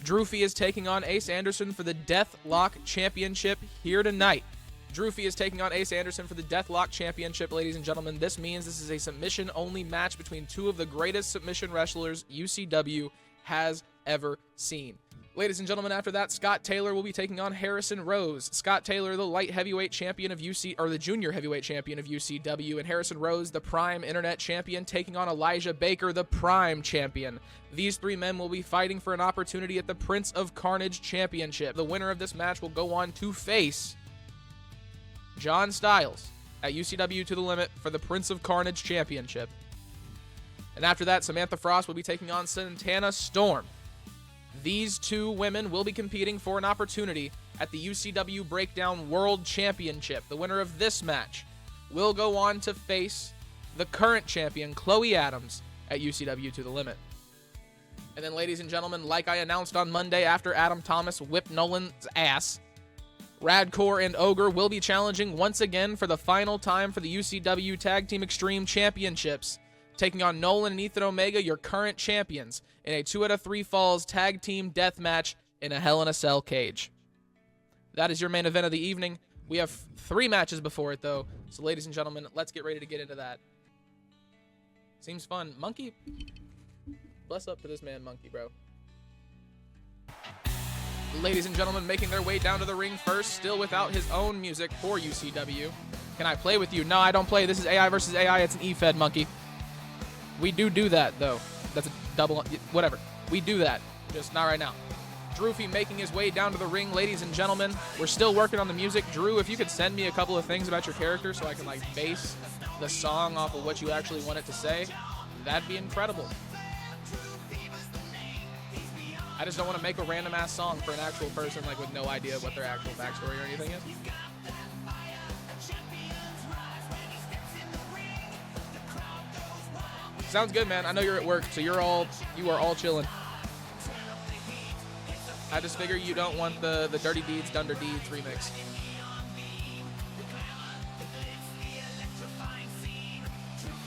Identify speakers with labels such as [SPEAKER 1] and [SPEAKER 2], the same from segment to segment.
[SPEAKER 1] Drewfie is taking on Ace Anderson for the Deathlock Championship here tonight. Drewfie is taking on Ace Anderson for the Deathlock Championship, ladies and gentlemen. This means this is a submission-only match between two of the greatest submission wrestlers UCW has ever seen. Ladies and gentlemen, after that, Scott Taylor will be taking on Harrison Rose. Scott Taylor, the light heavyweight champion of the junior heavyweight champion of UCW, and Harrison Rose, the prime internet champion, taking on Elijah Baker, the prime champion. These three men will be fighting for an opportunity at the Prince of Carnage Championship. The winner of this match will go on to face John Styles at UCW To The Limit for the Prince of Carnage Championship. And after that, Samantha Frost will be taking on Santana Storm. These two women will be competing for an opportunity at the UCW Breakdown World Championship. The winner of this match will go on to face the current champion, Chloe Adams, at UCW To The Limit. And then, ladies and gentlemen, like I announced on Monday after Adam Thomas whipped Nolan's ass, Radcore and Ogre will be challenging once again for the final time for the UCW Tag Team Extreme Championships, taking on Nolan and Ethan Omega, your current champions, in a 2 out of 3 falls tag team death match in a Hell in a Cell cage. That is your main event of the evening. We have 3 matches before it, though. So, ladies and gentlemen, let's get ready to get into that. Seems fun. Monkey, bless up to this man, Monkey, bro. Ladies and gentlemen, making their way down to the ring first, still without his own music for UCW. Can I play with you? No, I don't play. This is AI versus AI. It's an EFED, Monkey. We do that, though. That's a double, whatever. We do that, just not right now. Drewfie making his way down to the ring, ladies and gentlemen. We're still working on the music. Drew, if you could send me a couple of things about your character so I can, like, base the song off of what you actually want it to say, that'd be incredible. I just don't want to make a random-ass song for an actual person, like, with no idea what their actual backstory or anything is. Sounds good, man. I know you're at work, so you are all chilling. I just figure you don't want the Dirty Deeds, Dunder Deeds remix.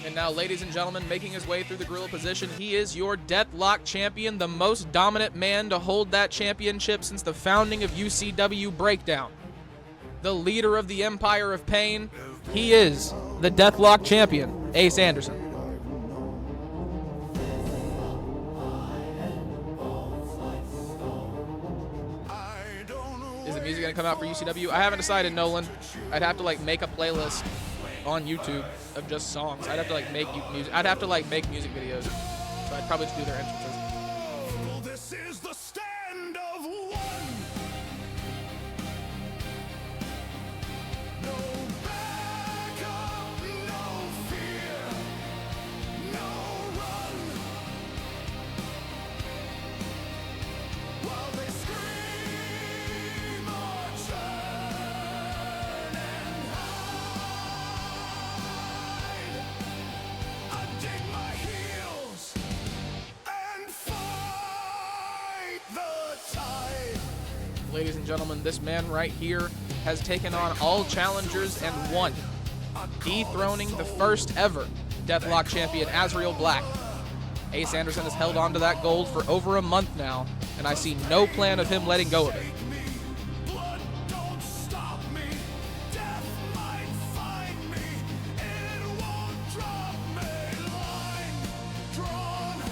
[SPEAKER 1] And now, ladies and gentlemen, making his way through the gorilla position, he is your Deathlock champion, the most dominant man to hold that championship since the founding of UCW Breakdown. The leader of the Empire of Pain, he is the Deathlock champion, Ace Anderson. Is the music gonna come out for UCW? I haven't decided, Nolan. I'd have to, like, make a playlist on YouTube of just songs. I'd have to, like, make music. I'd have to, like, make music videos. So I'd probably just do their entrances.
[SPEAKER 2] This is the stand of one. No backup, no fear, no run. While they scream or turn and hide, I dig my heels and fight the tide.
[SPEAKER 1] Ladies and gentlemen, this man right here has taken on all challengers and won, dethroning the first ever Deathlock champion, Azrael Black. Ace Anderson has held on to that gold for over a month now, and I see no plan of him letting go of it.
[SPEAKER 2] Blood don't stop me. Death might find me. It won't drop me. Line drawn,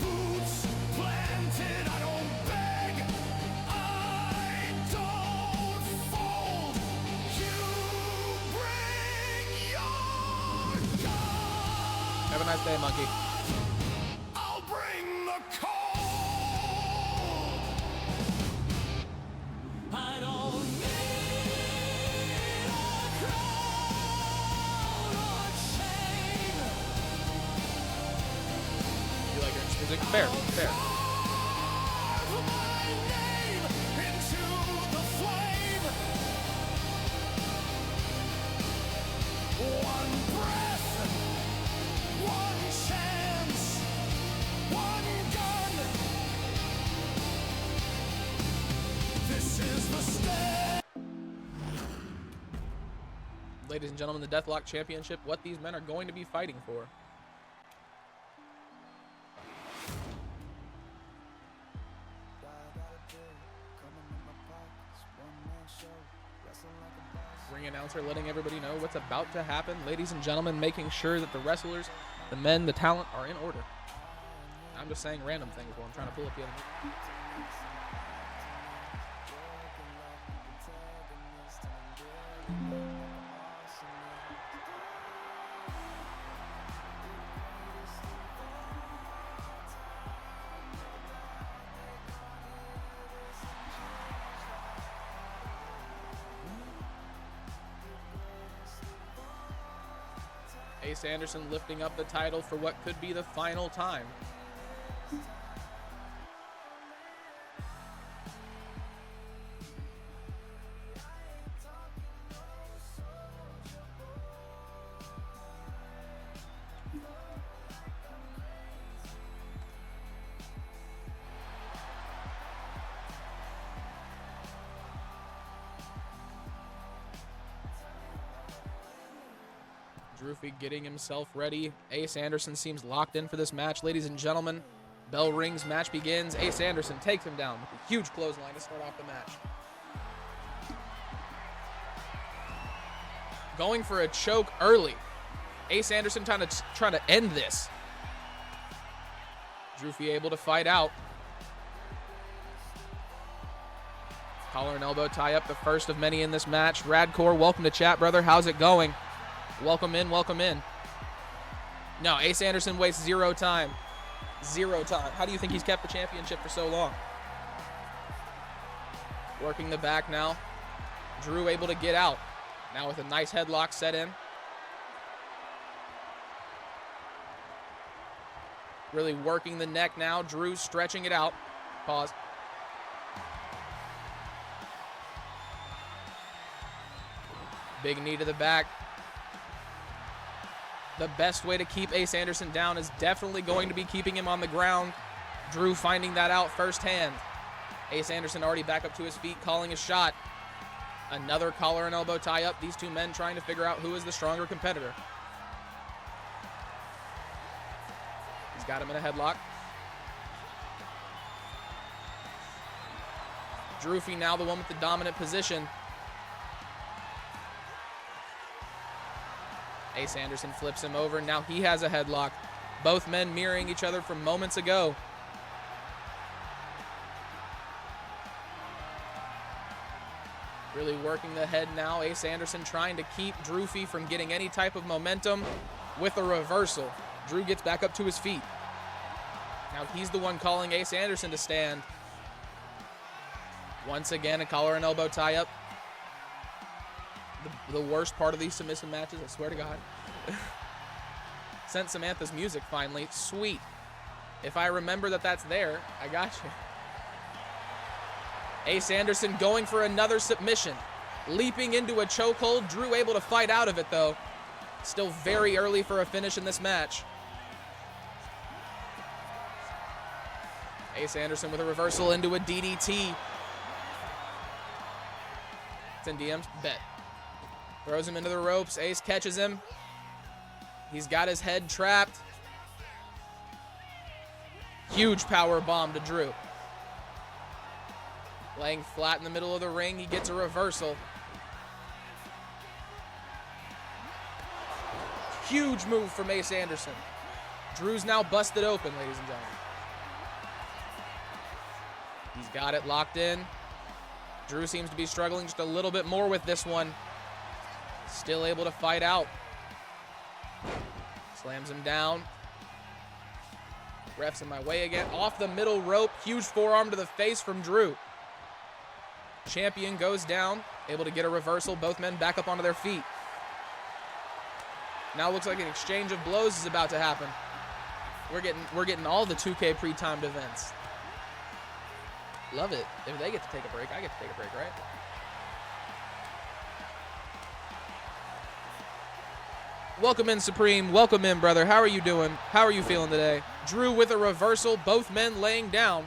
[SPEAKER 2] boots planted. I don't beg. I don't fold. You bring your gun.
[SPEAKER 1] Have a nice day, Monkey.
[SPEAKER 2] I'll bring the cold. I don't need a crown or chain.
[SPEAKER 1] You like your music? Fair, fair.
[SPEAKER 2] Carve my name into the flame. One breath, one chance, one gun. This is the stand.
[SPEAKER 1] Ladies and gentlemen, the Deathlock Championship, what these men are going to be fighting for. Ring announcer letting everybody know what's about to happen. Ladies and gentlemen, making sure that the wrestlers, the men, the talent are in order. I'm just saying random things while I'm trying to pull up the other movie. Ace Anderson lifting up the title for what could be the final time. Drewfie getting himself ready. Ace Anderson seems locked in for this match. Ladies and gentlemen, bell rings, match begins. Ace Anderson takes him down with a huge clothesline to start off the match. Going for a choke early. Ace Anderson trying to end this. Drewfie able to fight out. Collar and elbow tie up, the first of many in this match. Radcore, welcome to chat, brother. How's it going? Welcome in, welcome in. No, Ace Anderson wastes zero time. Zero time. How do you think he's kept the championship for so long? Working the back now. Drew able to get out. Now with a nice headlock set in. Really working the neck now. Drew stretching it out. Pause. Big knee to the back. The best way to keep Ace Anderson down is definitely going to be keeping him on the ground. Drew finding that out firsthand. Ace Anderson already back up to his feet, calling a shot. Another collar and elbow tie up. These two men trying to figure out who is the stronger competitor. He's got him in a headlock. Drewfie now the one with the dominant position. Ace Anderson flips him over. Now he has a headlock. Both men mirroring each other from moments ago. Really working the head now. Ace Anderson trying to keep Drewfie from getting any type of momentum with a reversal. Drew gets back up to his feet. Now he's the one calling Ace Anderson to stand. Once again, a collar and elbow tie up. The worst part of these submission matches, I swear to God. Sent Samantha's music finally. Sweet. If I remember that that's there, I got you. Ace Anderson going for another submission. Leaping into a chokehold. Drew able to fight out of it, though. Still very early for a finish in this match. Ace Anderson with a reversal into a DDT. It's in DMs. Bet. Throws him into the ropes. Ace catches him. He's got his head trapped. Huge power bomb to Drew. Laying flat in the middle of the ring. He gets a reversal. Huge move from Ace Anderson. Drew's now busted open, ladies and gentlemen. He's got it locked in. Drew seems to be struggling just a little bit more with this one. Still able to fight out. Slams him down. Ref's in my way again. Off the middle rope. Huge forearm to the face from Drew. Champion goes down. Able to get a reversal. Both men back up onto their feet. Now looks like an exchange of blows is about to happen. We're getting all the 2K pre-timed events. Love it. If they get to take a break, I get to take a break, right? Welcome in, Supreme. Welcome in, brother. How are you doing? How are you feeling today? Drew with a reversal. Both men laying down.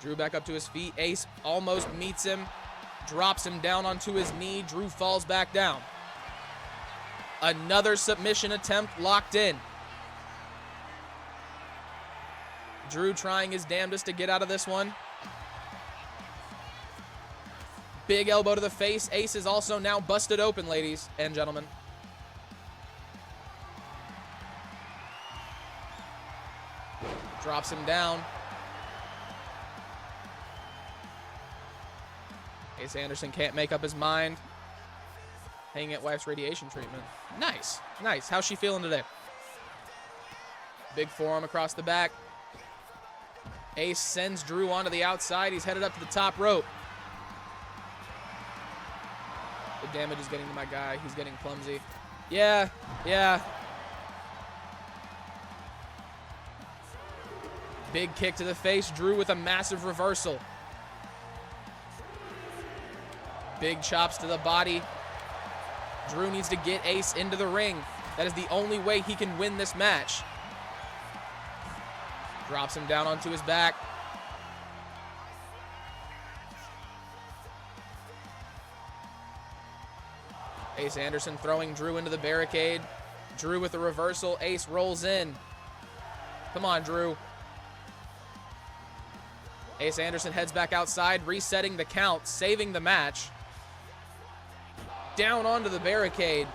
[SPEAKER 1] Drew back up to his feet. Ace almost meets him. Drops him down onto his knee. Drew falls back down. Another submission attempt locked in. Drew trying his damnedest to get out of this one. Big elbow to the face. Ace is also now busted open, ladies and gentlemen. Drops him down. Ace Anderson can't make up his mind. Hanging at wife's radiation treatment. Nice. Nice. How's she feeling today? Big forearm across the back. Ace sends Drew onto the outside. He's headed up to the top rope. The damage is getting to my guy. He's getting clumsy. Yeah. Big kick to the face. Drew with a massive reversal. Big chops to the body. Drew needs to get Ace into the ring. That is the only way he can win this match. Drops him down onto his back. Ace Anderson throwing Drew into the barricade. Drew with a reversal. Ace rolls in. Come on, Drew. Ace Anderson heads back outside, resetting the count, saving the match. Down onto the barricade.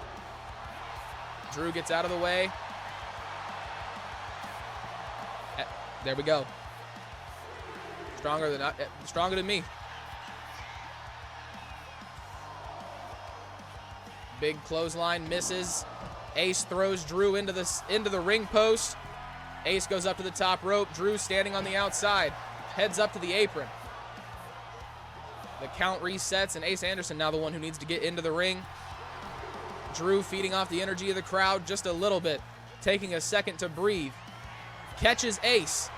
[SPEAKER 1] Drew gets out of the way. There we go. Stronger than me. Big clothesline misses. Ace throws Drew into the ring post. Ace goes up to the top rope. Drew standing on the outside. Heads up to the apron. The count resets, and Ace Anderson now the one who needs to get into the ring. Drew feeding off the energy of the crowd just a little bit, taking a second to breathe. Catches Ace.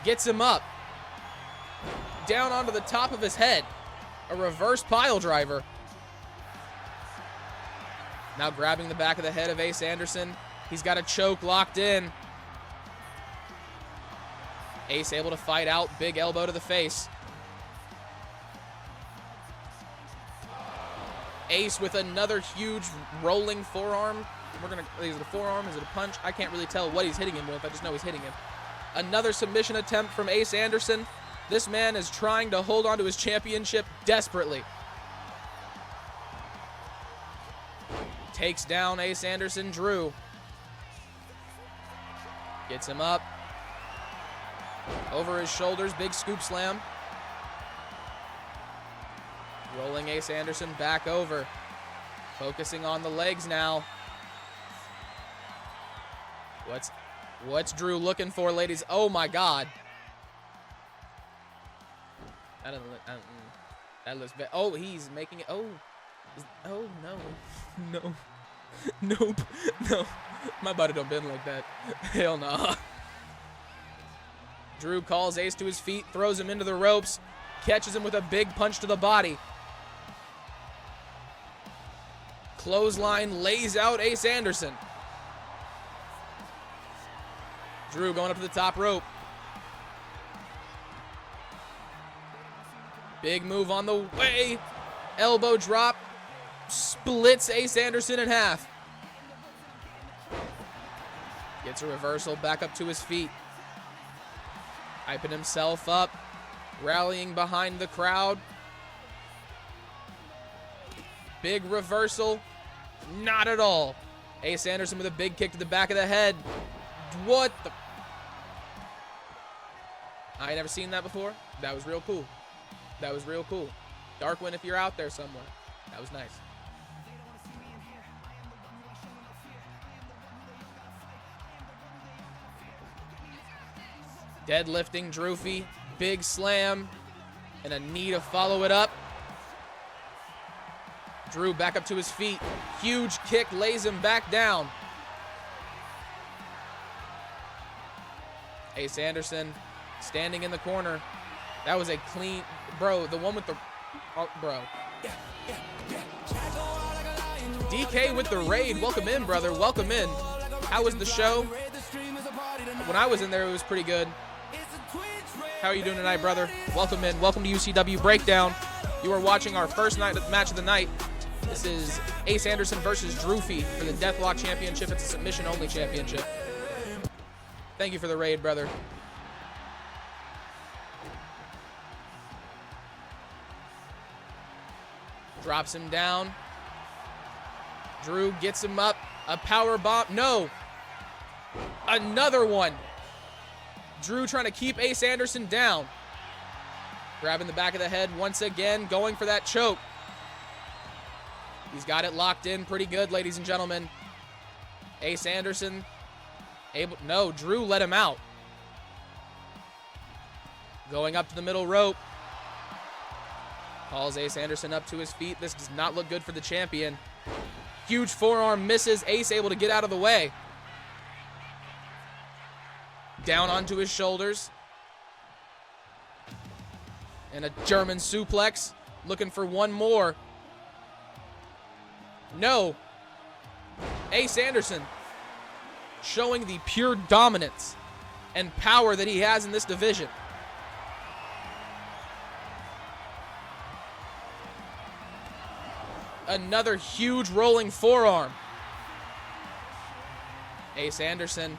[SPEAKER 1] Gets him up. Down onto the top of his head. A reverse pile driver. Now grabbing the back of the head of Ace Anderson. He's got a choke locked in. Ace able to fight out. Big elbow to the face. Ace with another huge rolling forearm. Is it a forearm? Is it a punch? I can't really tell what he's hitting him with. I just know he's hitting him. Another submission attempt from Ace Anderson. This man is trying to hold on to his championship desperately. Takes down Ace Anderson. Drew gets him up. Over his shoulders, big scoop slam. Rolling Ace Anderson back over. Focusing on the legs now. What's Drew looking for, ladies? Oh my God. That looks bad. Oh, he's making it. Oh no. Nope. No. My body don't bend like that. Hell nah. Drew calls Ace to his feet, throws him into the ropes, catches him with a big punch to the body. Clothesline lays out Ace Anderson. Drew going up to the top rope. Big move on the way. Elbow drop. Splits Ace Anderson in half. Gets a reversal back up to his feet. Hyping himself up. Rallying behind the crowd. Big reversal. Not at all. Ace Anderson with a big kick to the back of the head. What the? I ain't never seen that before. That was real cool. That was real cool. Darkwing, if you're out there somewhere. That was nice. Deadlifting Drewfie. Big slam. And a knee to follow it up. Drew back up to his feet. Huge kick lays him back down. Ace Anderson standing in the corner. That was a clean... Bro, the one with the... Oh, bro. DK with the raid. Welcome in, brother. Welcome in. How was the show? When I was in there, it was pretty good. How are you doing tonight, brother? Welcome in. Welcome to UCW Breakdown. You are watching our first match of the night. This is Ace Anderson versus Drewfie for the Deathlock Championship. It's a submission-only championship. Thank you for the raid, brother. Drops him down. Drew gets him up. A power bomb. No. Another one. Drew trying to keep Ace Anderson down. Grabbing the back of the head once again, going for that choke. He's got it locked in pretty good, ladies and gentlemen. Ace Anderson able. No, Drew let him out. Going up to the middle rope. Calls Ace Anderson up to his feet. This does not look good for the champion. Huge forearm misses. Ace able to get out of the way. Down onto his shoulders. And a German suplex. Looking for one more. No. Ace Anderson showing the pure dominance and power that he has in this division. Another huge rolling forearm. Ace Anderson.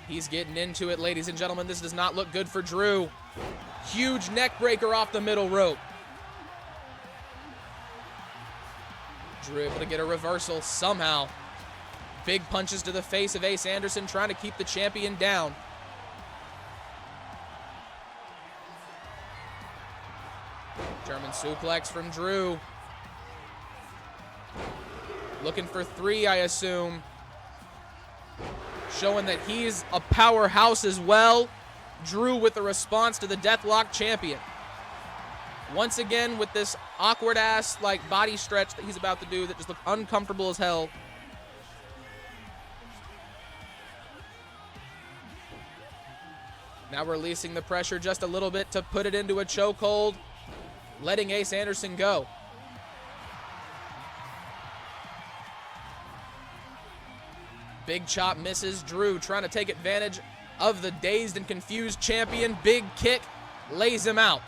[SPEAKER 1] He's getting into it, ladies and gentlemen. This does not look good for Drew. Huge neck breaker off the middle rope. Drew able to get a reversal somehow. Big punches to the face of Ace Anderson, trying to keep the champion down. German suplex from Drew. Looking for three, I assume. Showing that he's a powerhouse as well. Drew with a response to the Deathlock champion. Once again with this awkward ass like body stretch that he's about to do that just looked uncomfortable as hell. Now releasing the pressure just a little bit to put it into a chokehold. Letting Ace Anderson go. Big chop misses. Drew trying to take advantage of the dazed and confused champion. Big kick lays him out.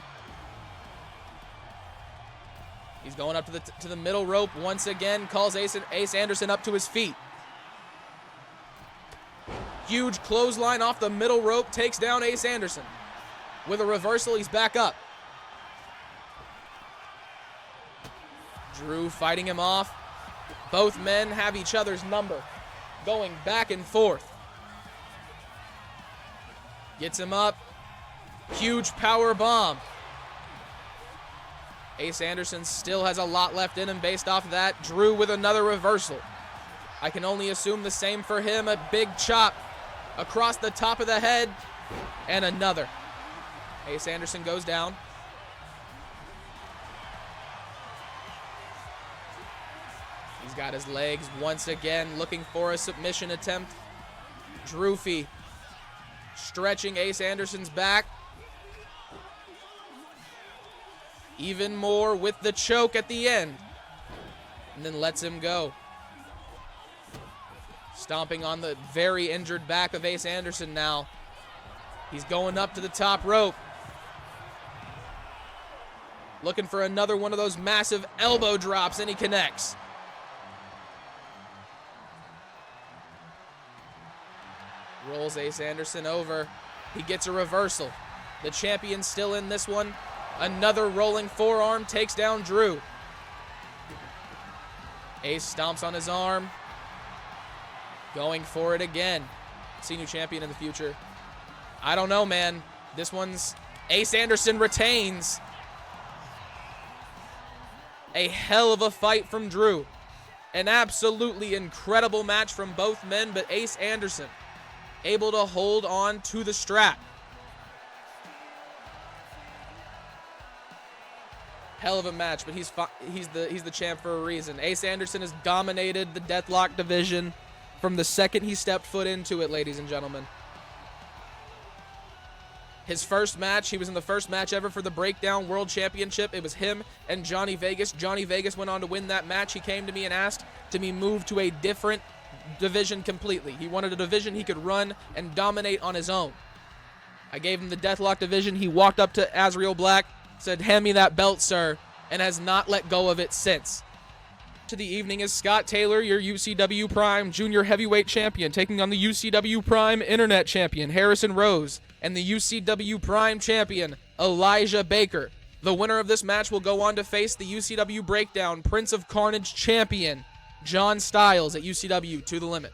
[SPEAKER 1] He's going up to the middle rope once again. Calls Ace Anderson up to his feet. Huge clothesline off the middle rope. Takes down Ace Anderson. With a reversal, he's back up. Drew fighting him off. Both men have each other's number. Going back and forth. Gets him up. Huge power bomb. Ace Anderson still has a lot left in him based off of that. Drew with another reversal. I can only assume the same for him. A big chop across the top of the head. And another. Ace Anderson goes down. He's got his legs once again looking for a submission attempt. Drewfie stretching Ace Anderson's back. Even more with the choke at the end. And then lets him go. Stomping on the very injured back of Ace Anderson now. He's going up to the top rope. Looking for another one of those massive elbow drops, and he connects. Rolls Ace Anderson over. He gets a reversal. The champion's still in this one. Another rolling forearm takes down Drew. Ace stomps on his arm. Going for it again. See new champion in the future. I don't know, man. This one's Ace Anderson retains. A hell of a fight from Drew. An absolutely incredible match from both men, but Ace Anderson able to hold on to the strap. Hell of a match, but he's the champ for a reason. Ace Anderson has dominated the Deathlock division from the second he stepped foot into it, ladies and gentlemen. His first match, he was in the first match ever for the Breakdown World Championship. It was him and Johnny Vegas. Johnny Vegas went on to win that match. He came to me and asked to be moved to a different division completely. He wanted a division he could run and dominate on his own. I gave him the Deathlock division. He walked up to Azrael Black, said, "Hand me that belt, sir," and has not let go of it since. To the evening is Scott Taylor, your UCW Prime Junior Heavyweight Champion, taking on the UCW Prime Internet Champion, Harrison Rose, and the UCW Prime Champion, Elijah Baker. The winner of this match will go on to face the UCW Breakdown Prince of Carnage champion, John Styles, at UCW To The Limit.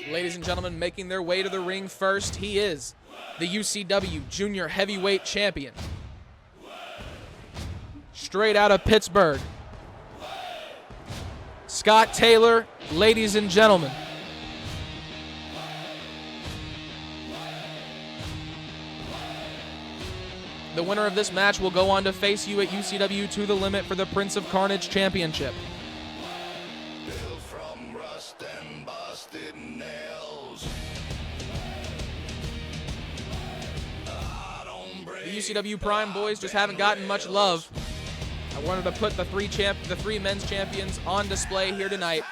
[SPEAKER 1] Ladies and gentlemen, making their way to the ring first, he is the UCW Junior Heavyweight Champion. Straight out of Pittsburgh, Scott Taylor, ladies and gentlemen. The winner of this match will go on to face you at UCW To The Limit for the Prince of Carnage Championship.
[SPEAKER 2] Built from rust and busted nails.
[SPEAKER 1] The UCW Prime boys just haven't gotten much love. I wanted to put the three men's champions on display here tonight.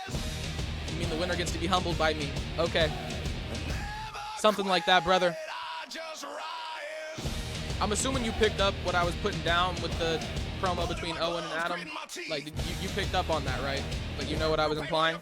[SPEAKER 1] You mean the winner gets to be humbled by me? Okay. Something like that, brother. I'm assuming you picked up what I was putting down with the promo between Owen and Adam. Like, you picked up on that, right? Like, you know what I was implying?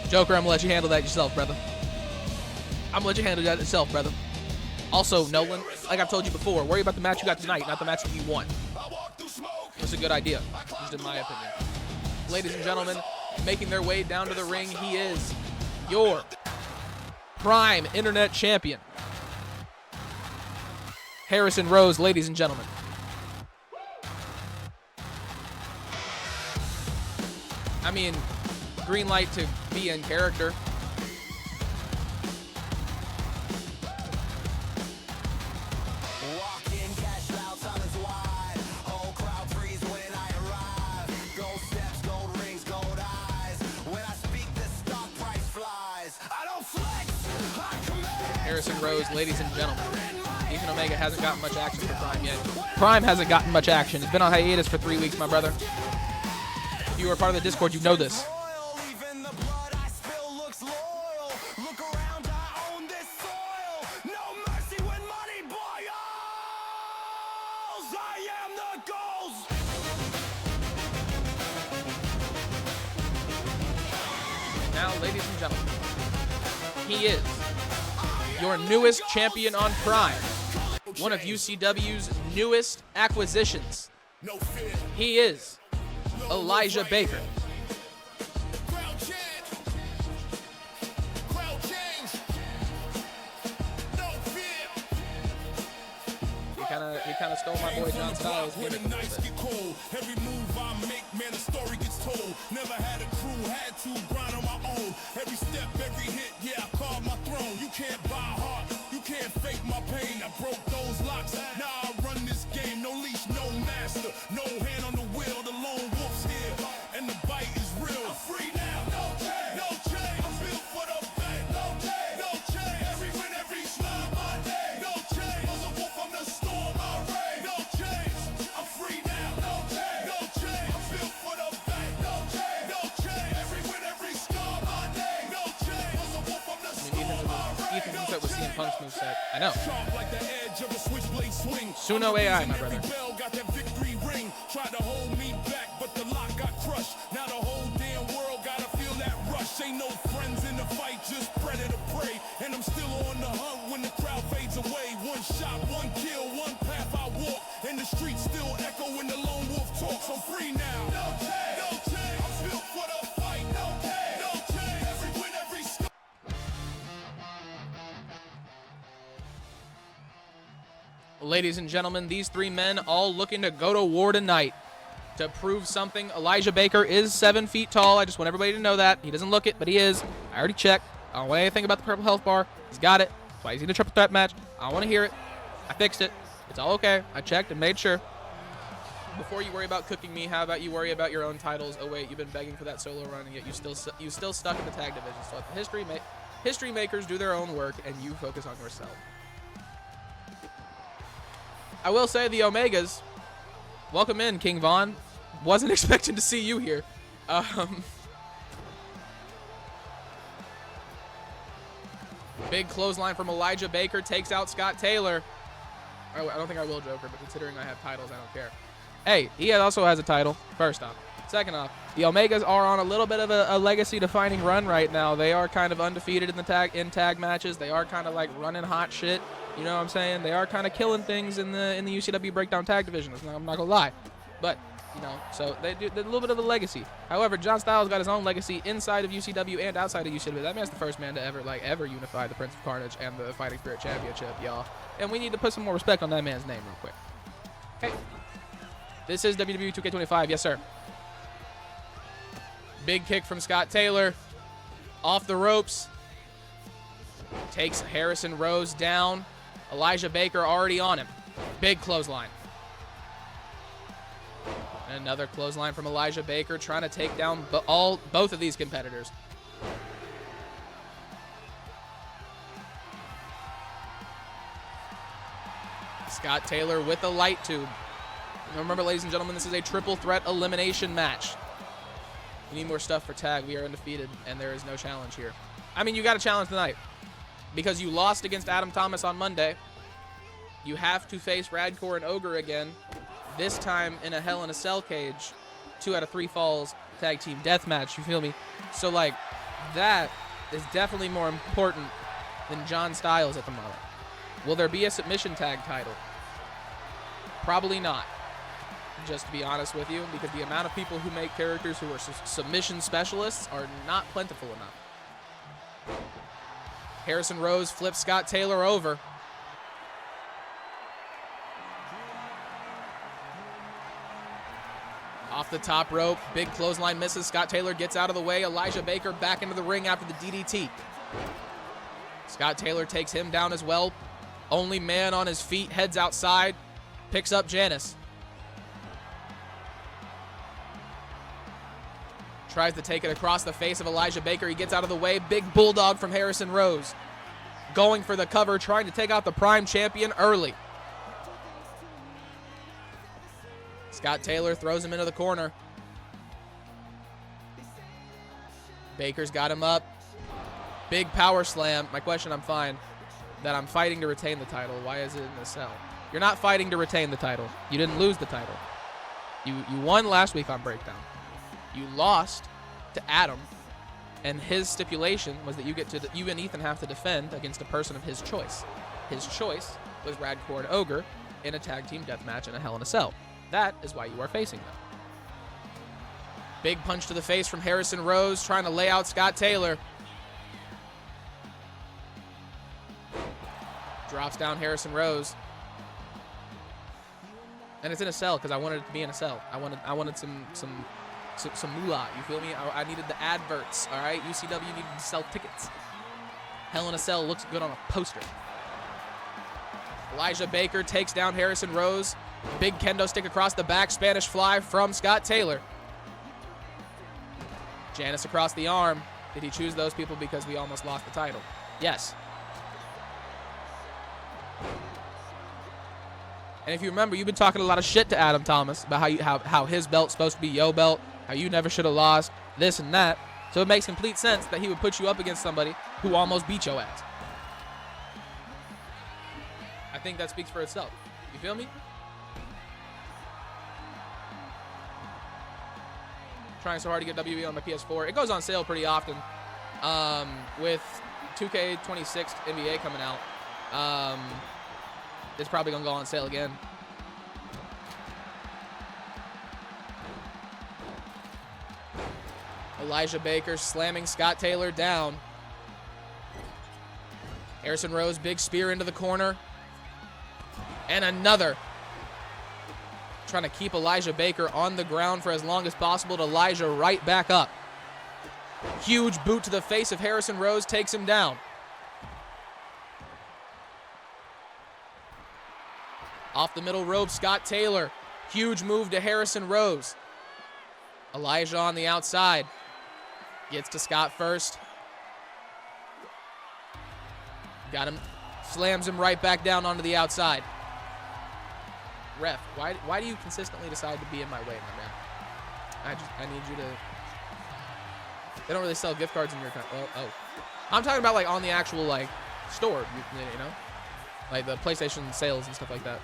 [SPEAKER 1] Joker, I'm gonna let you handle that yourself, brother. I'm gonna let you handle that yourself, brother. Also, Nolan, like I've told you before, worry about the match you got tonight, not the match that you won. That's a good idea, just in my opinion. Ladies and gentlemen, making their way down to the ring, he is your Prime Internet Champion, Harrison Rose, ladies and gentlemen. I mean, green light to be in character. Harrison Rose, ladies and gentlemen. Ethan Omega hasn't gotten much action for Prime yet. Prime hasn't gotten much action. It's been on hiatus for 3 weeks, my brother. If you were part of the Discord, you know this. Now, ladies and gentlemen, he is your newest champion on Prime, one of UCW's newest acquisitions. He is Elijah Baker. He kind of stole my boy John Styles' gimmick.
[SPEAKER 2] Every move I make, man, the story gets told. Never had a crew, had to grind on my own. Every step, every hit, yeah, I carved my throne. You can't buy heart, you can't fake my pain. I broke those locks, now I run this game. No leash, no master, no hand on the wheel. The lone wolf's here, and the bite is real. I'm free now, no chain, no chain. I'm built for the fight, no chain, no chain. Every win, every slide, my name, no chain. Was a wolf from the storm, I reign, no chains. I'm free now, no chain, no chain. I'm built for the fight, no chain, no chain. Every win, every scar, my name, no chain. Was a wolf from the storm, I reign.
[SPEAKER 1] Ethan's moveset was CM Punk's moveset. I know.
[SPEAKER 2] Sharp like the edge of a switchblade swing.
[SPEAKER 1] Suno AI, my brother.
[SPEAKER 2] Bell got that victory ring. Tried to hold me back, but the lock got crushed. Now the whole damn world gotta feel that rush. Ain't no friends in the fight, just predator prey. And I'm still on the hunt when the crowd fades away. One shot, one kill, one path I walk. And the streets still echo when the lone wolf talks. I'm free now. No chain, no chain. I'm built for the fight. No chain, no chain. Every win, every score.
[SPEAKER 1] Ladies and gentlemen, these three men all looking to go to war tonight. to prove something. Elijah Baker is 7 feet tall. I just want everybody to know that. He doesn't look it, but he is. I already checked. I don't want anything about the purple health bar. He's got it. That's why he's in a triple threat match. I don't want to hear it. I fixed it. It's all okay. I checked and made sure. Before you worry about cooking me, how about you worry about your own titles? Oh wait, you've been begging for that solo run, and yet you still stuck in the tag division. So let the history makers do their own work, and you focus on yourself. I will say the Omegas, welcome in, King Von. Wasn't expecting to see you here. Big clothesline from Elijah Baker takes out Scott Taylor. I don't think I will, Joker, but considering I have titles, I don't care. Hey, he also has a title, first off. Second off, the Omegas are on a little bit of a legacy-defining run right now. They are kind of undefeated in the tag matches. They are kind of like running hot shit. You know what I'm saying? They are kind of killing things in the UCW Breakdown tag division. I'm not gonna lie, but you know, so they're a little bit of a legacy. However, John Styles got his own legacy inside of UCW and outside of UCW. That man's the first man to ever unify the Prince of Carnage and the Fighting Spirit Championship, y'all. And we need to put some more respect on that man's name real quick. Okay. This is WWE 2K25, yes sir. Big kick from Scott Taylor. Off the ropes. Takes Harrison Rose down. Elijah Baker already on him. Big clothesline. And another clothesline from Elijah Baker, trying to take down both of these competitors. Scott Taylor with a light tube. Remember, ladies and gentlemen, this is a triple threat elimination match. We need more stuff for tag. We are undefeated, and there is no challenge here. I mean, you got a challenge tonight because you lost against Adam Thomas on Monday. You have to face Radcore and Ogre again, this time in a Hell in a Cell cage, 2 out of 3 falls tag team death match. You feel me? So, like, that is definitely more important than John Styles at the moment. Will there be a submission tag title? Probably not. Just to be honest with you, because the amount of people who make characters who are submission specialists are not plentiful enough. Harrison Rose flips Scott Taylor over. Off the top rope, big clothesline misses. Scott Taylor gets out of the way. Elijah Baker back into the ring after the DDT. Scott Taylor takes him down as well. Only man on his feet, heads outside, picks up Janice. Tries to take it across the face of Elijah Baker. He gets out of the way. Big bulldog from Harrison Rose. Going for the cover, trying to take out the Prime Champion early. Scott Taylor throws him into the corner. Baker's got him up. Big power slam. My question, I'm fine. That I'm fighting to retain the title. Why is it in the cell? You're not fighting to retain the title. You didn't lose the title. You won last week on Breakdown. You lost to Adam, and his stipulation was that you and Ethan have to defend against a person of his choice. His choice was Radcore and Ogre in a tag team death match in a Hell in a Cell. That is why you are facing them. Big punch to the face from Harrison Rose, trying to lay out Scott Taylor. Drops down Harrison Rose. And it's in a cell because I wanted it to be in a cell. I wanted some moolah, you feel me? I needed the adverts, all right? UCW needed to sell tickets. Hell in a Cell looks good on a poster. Elijah Baker takes down Harrison Rose. Big kendo stick across the back, Spanish fly from Scott Taylor. Janice across the arm. Did he choose those people because we almost lost the title? Yes. And if you remember, you've been talking a lot of shit to Adam Thomas about how his belt's supposed to be yo belt, how you never should have lost, this and that. So it makes complete sense that he would put you up against somebody who almost beat your ass. I think that speaks for itself. You feel me? Trying so hard to get WWE on my PS4. It goes on sale pretty often. With 2K26 NBA coming out. It's probably going to go on sale again. Elijah Baker slamming Scott Taylor down. Harrison Rose, big spear into the corner. And another. trying to keep Elijah Baker on the ground for as long as possible. Elijah right back up. Huge boot to the face of Harrison Rose takes him down. Off the middle rope, Scott Taylor. Huge move to Harrison Rose. Elijah on the outside. Gets to Scott first. Got him. Slams him right back down onto the outside. Ref, why do you consistently decide to be in my way, my man? I need you to... They don't really sell gift cards in your country. Oh. I'm talking about, like, on the actual, like, store, you know? Like, the PlayStation sales and stuff like that.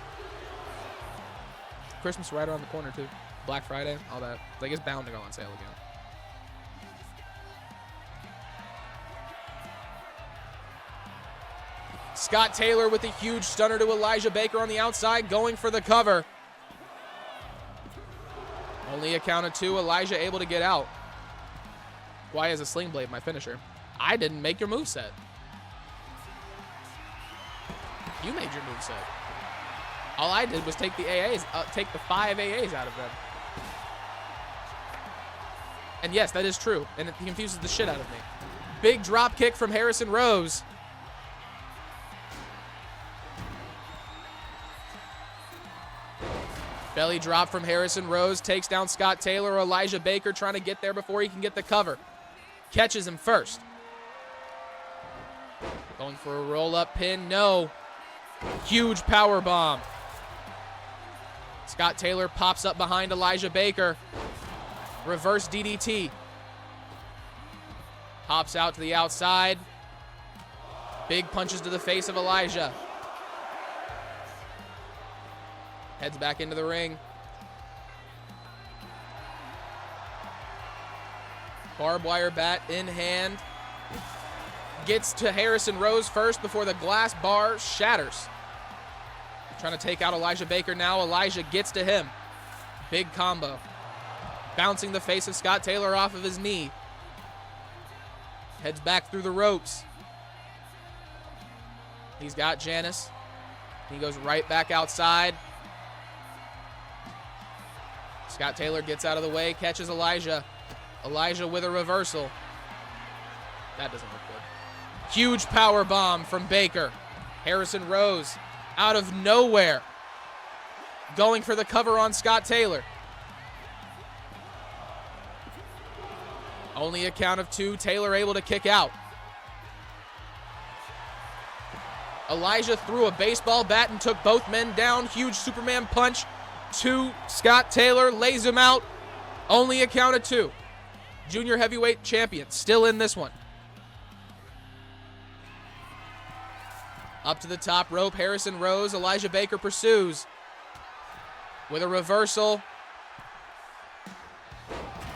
[SPEAKER 1] Christmas right around the corner, too. Black Friday, all that. Like, it's bound to go on sale again. Scott Taylor with a huge stunner to Elijah Baker on the outside, going for the cover. Only a count of 2. Elijah able to get out. Why is a sling blade my finisher? I didn't make your moveset. You made your moveset. All I did was take the AAs, take the 5 AAs out of them. And yes, that is true, and it confuses the shit out of me. Big drop kick from Harrison Rose. Belly drop from Harrison Rose, takes down Scott Taylor. Elijah Baker trying to get there before he can get the cover. Catches him first. Going for a roll-up pin, no. Huge power bomb. Scott Taylor pops up behind Elijah Baker. Reverse DDT. Hops out to the outside. Big punches to the face of Elijah. Heads back into the ring. Barbed wire bat in hand. Gets to Harrison Rose first before the glass bar shatters. Trying to take out Elijah Baker now. Elijah gets to him. Big combo. Bouncing the face of Scott Taylor off of his knee. Heads back through the ropes. He's got Janice. He goes right back outside. Scott Taylor gets out of the way, catches Elijah. Elijah with a reversal. That doesn't look good. Huge power bomb from Baker. Harrison Rose out of nowhere. Going for the cover on Scott Taylor. Only a count of 2. Taylor able to kick out. Elijah threw a baseball bat and took both men down. Huge Superman punch to Scott Taylor. Lays him out. Only a count of 2. Junior heavyweight champion still in this one. Up to the top rope, Harrison Rose. Elijah Baker pursues with a reversal.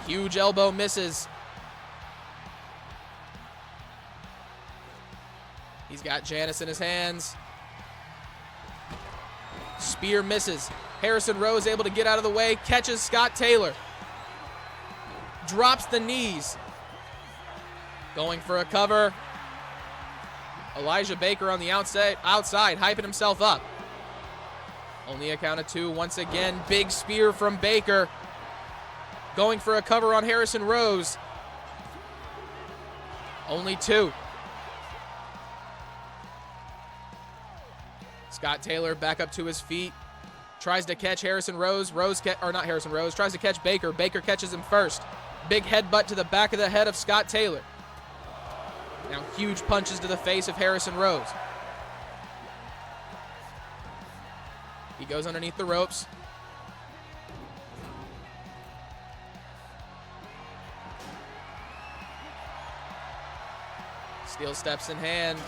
[SPEAKER 1] Huge elbow misses. He's got Janice in his hands. Spear misses. Harrison Rose able to get out of the way, catches Scott Taylor. Drops the knees. Going for a cover. Elijah Baker on the outside, hyping himself up. Only a count of 2. Once again, big spear from Baker. Going for a cover on Harrison Rose. Only 2. Scott Taylor back up to his feet. Tries to catch Harrison Rose. Tries to catch Baker. Baker catches him first. Big headbutt to the back of the head of Scott Taylor. Now huge punches to the face of Harrison Rose. He goes underneath the ropes. Steel steps in hand.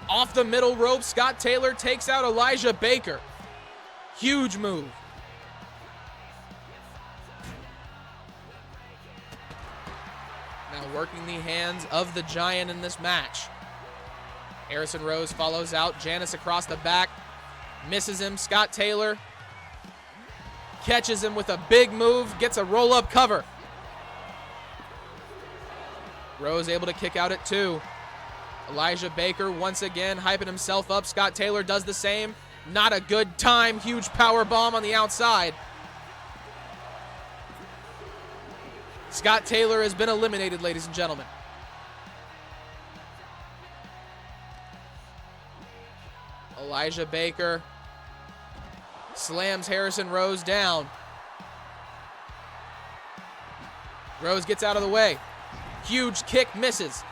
[SPEAKER 1] Off the middle rope, Scott Taylor takes out Elijah Baker. Huge move. Now working the hands of the Giant in this match. Harrison Rose follows out. Janice across the back. Misses him. Scott Taylor catches him with a big move. Gets a roll-up cover. Rose able to kick out at 2. Elijah Baker once again hyping himself up. Scott Taylor does the same. Not a good time. Huge power bomb on the outside. Scott Taylor has been eliminated, ladies and gentlemen. Elijah Baker slams Harrison Rose down. Rose gets out of the way. Huge kick misses.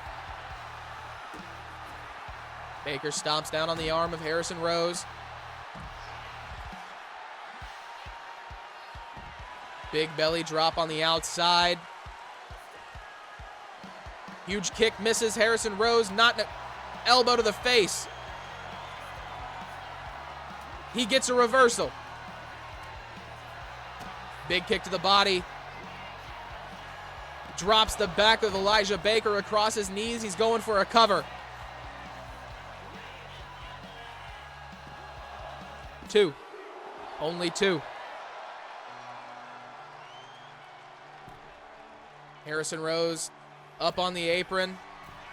[SPEAKER 1] Baker stomps down on the arm of Harrison Rose. Big belly drop on the outside. Huge kick misses. Harrison Rose, not an elbow to the face. He gets a reversal. Big kick to the body. Drops the back of Elijah Baker across his knees. He's going for a cover. 2. Only 2. Harrison Rose up on the apron.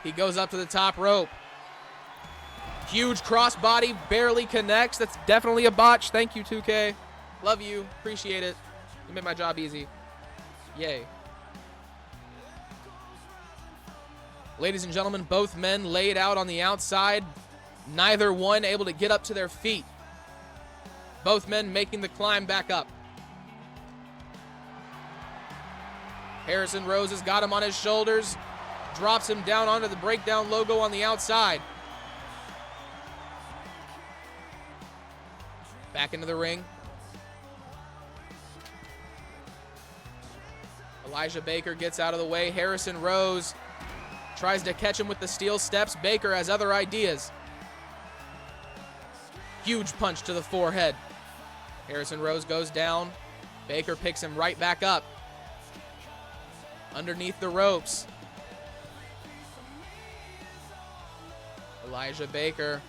[SPEAKER 1] He goes up to the top rope. Huge crossbody, barely connects. That's definitely a botch. Thank you, 2K. Love you. Appreciate it. You made my job easy. Yay. Ladies and gentlemen, both men laid out on the outside. Neither one able to get up to their feet. Both men making the climb back up. Harrison Rose has got him on his shoulders. Drops him down onto the breakdown logo on the outside. Back into the ring. Elijah Baker gets out of the way. Harrison Rose tries to catch him with the steel steps. Baker has other ideas. Huge punch to the forehead. Harrison Rose goes down. Baker picks him right back up. Underneath the ropes. Elijah Baker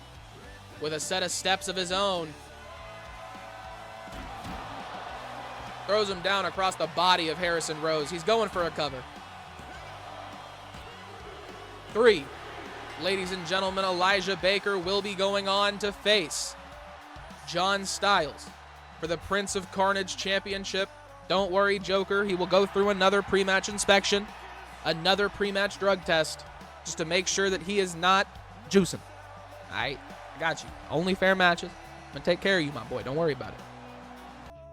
[SPEAKER 1] with a set of steps of his own. Throws him down across the body of Harrison Rose. He's going for a cover. 3. Ladies and gentlemen, Elijah Baker will be going on to face John Styles for the Prince of Carnage Championship. Don't worry, Joker. He will go through another pre-match inspection, another pre-match drug test, just to make sure that he is not juicing. All right? I got you. Only fair matches. I'm going to take care of you, my boy. Don't worry about it.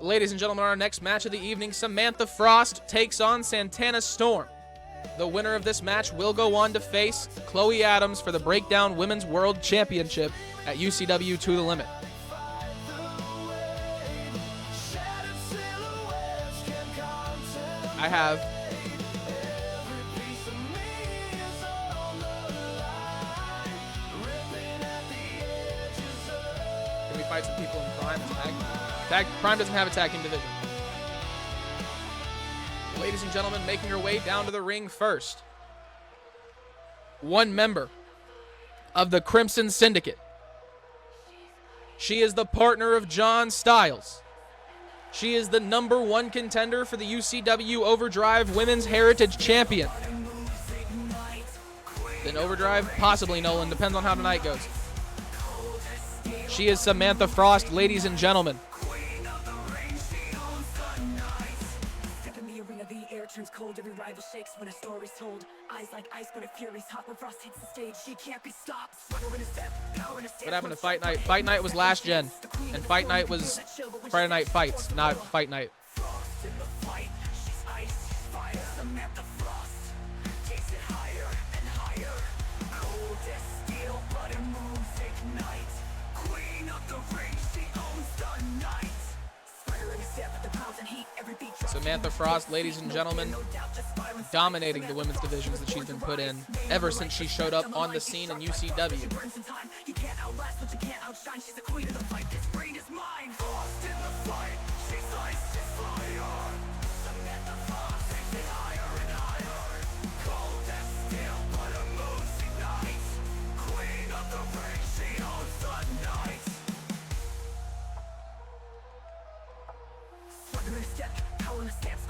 [SPEAKER 1] Ladies and gentlemen, our next match of the evening, Samantha Frost takes on Santana Storm. The winner of this match will go on to face Chloe Adams for the Breakdown Women's World Championship at UCW To The Limit. I have Can we fight some people in Prime? Prime doesn't have a tag team division. Ladies and gentlemen, making her way down to the ring first. One member of the Crimson Syndicate. She is the partner of John Styles. She is the #1 contender for the UCW Overdrive Women's Heritage Champion. Then Overdrive? Possibly, Nolan. Depends on how tonight goes. She is Samantha Frost, ladies and gentlemen.
[SPEAKER 3] Turns cold, every rival shakes when a story's told. Eyes like ice when a fury's hot. When Frost hits the stage, she can't be stopped.
[SPEAKER 1] What happened to Fight Night? Fight Night was last gen, and Fight Night was Friday Night Fights, not Fight Night.
[SPEAKER 3] Frost in the fight, she's ice, fire. Samantha Frost takes it higher and higher. Cold as steel, but her moves ignite. Queen of the ring, she owns the night. Spider in a step, the pounds and heat, every beat.
[SPEAKER 1] Samantha Frost, ladies and gentlemen, dominating the women's divisions that she's been put in ever since she showed up on the scene in UCW.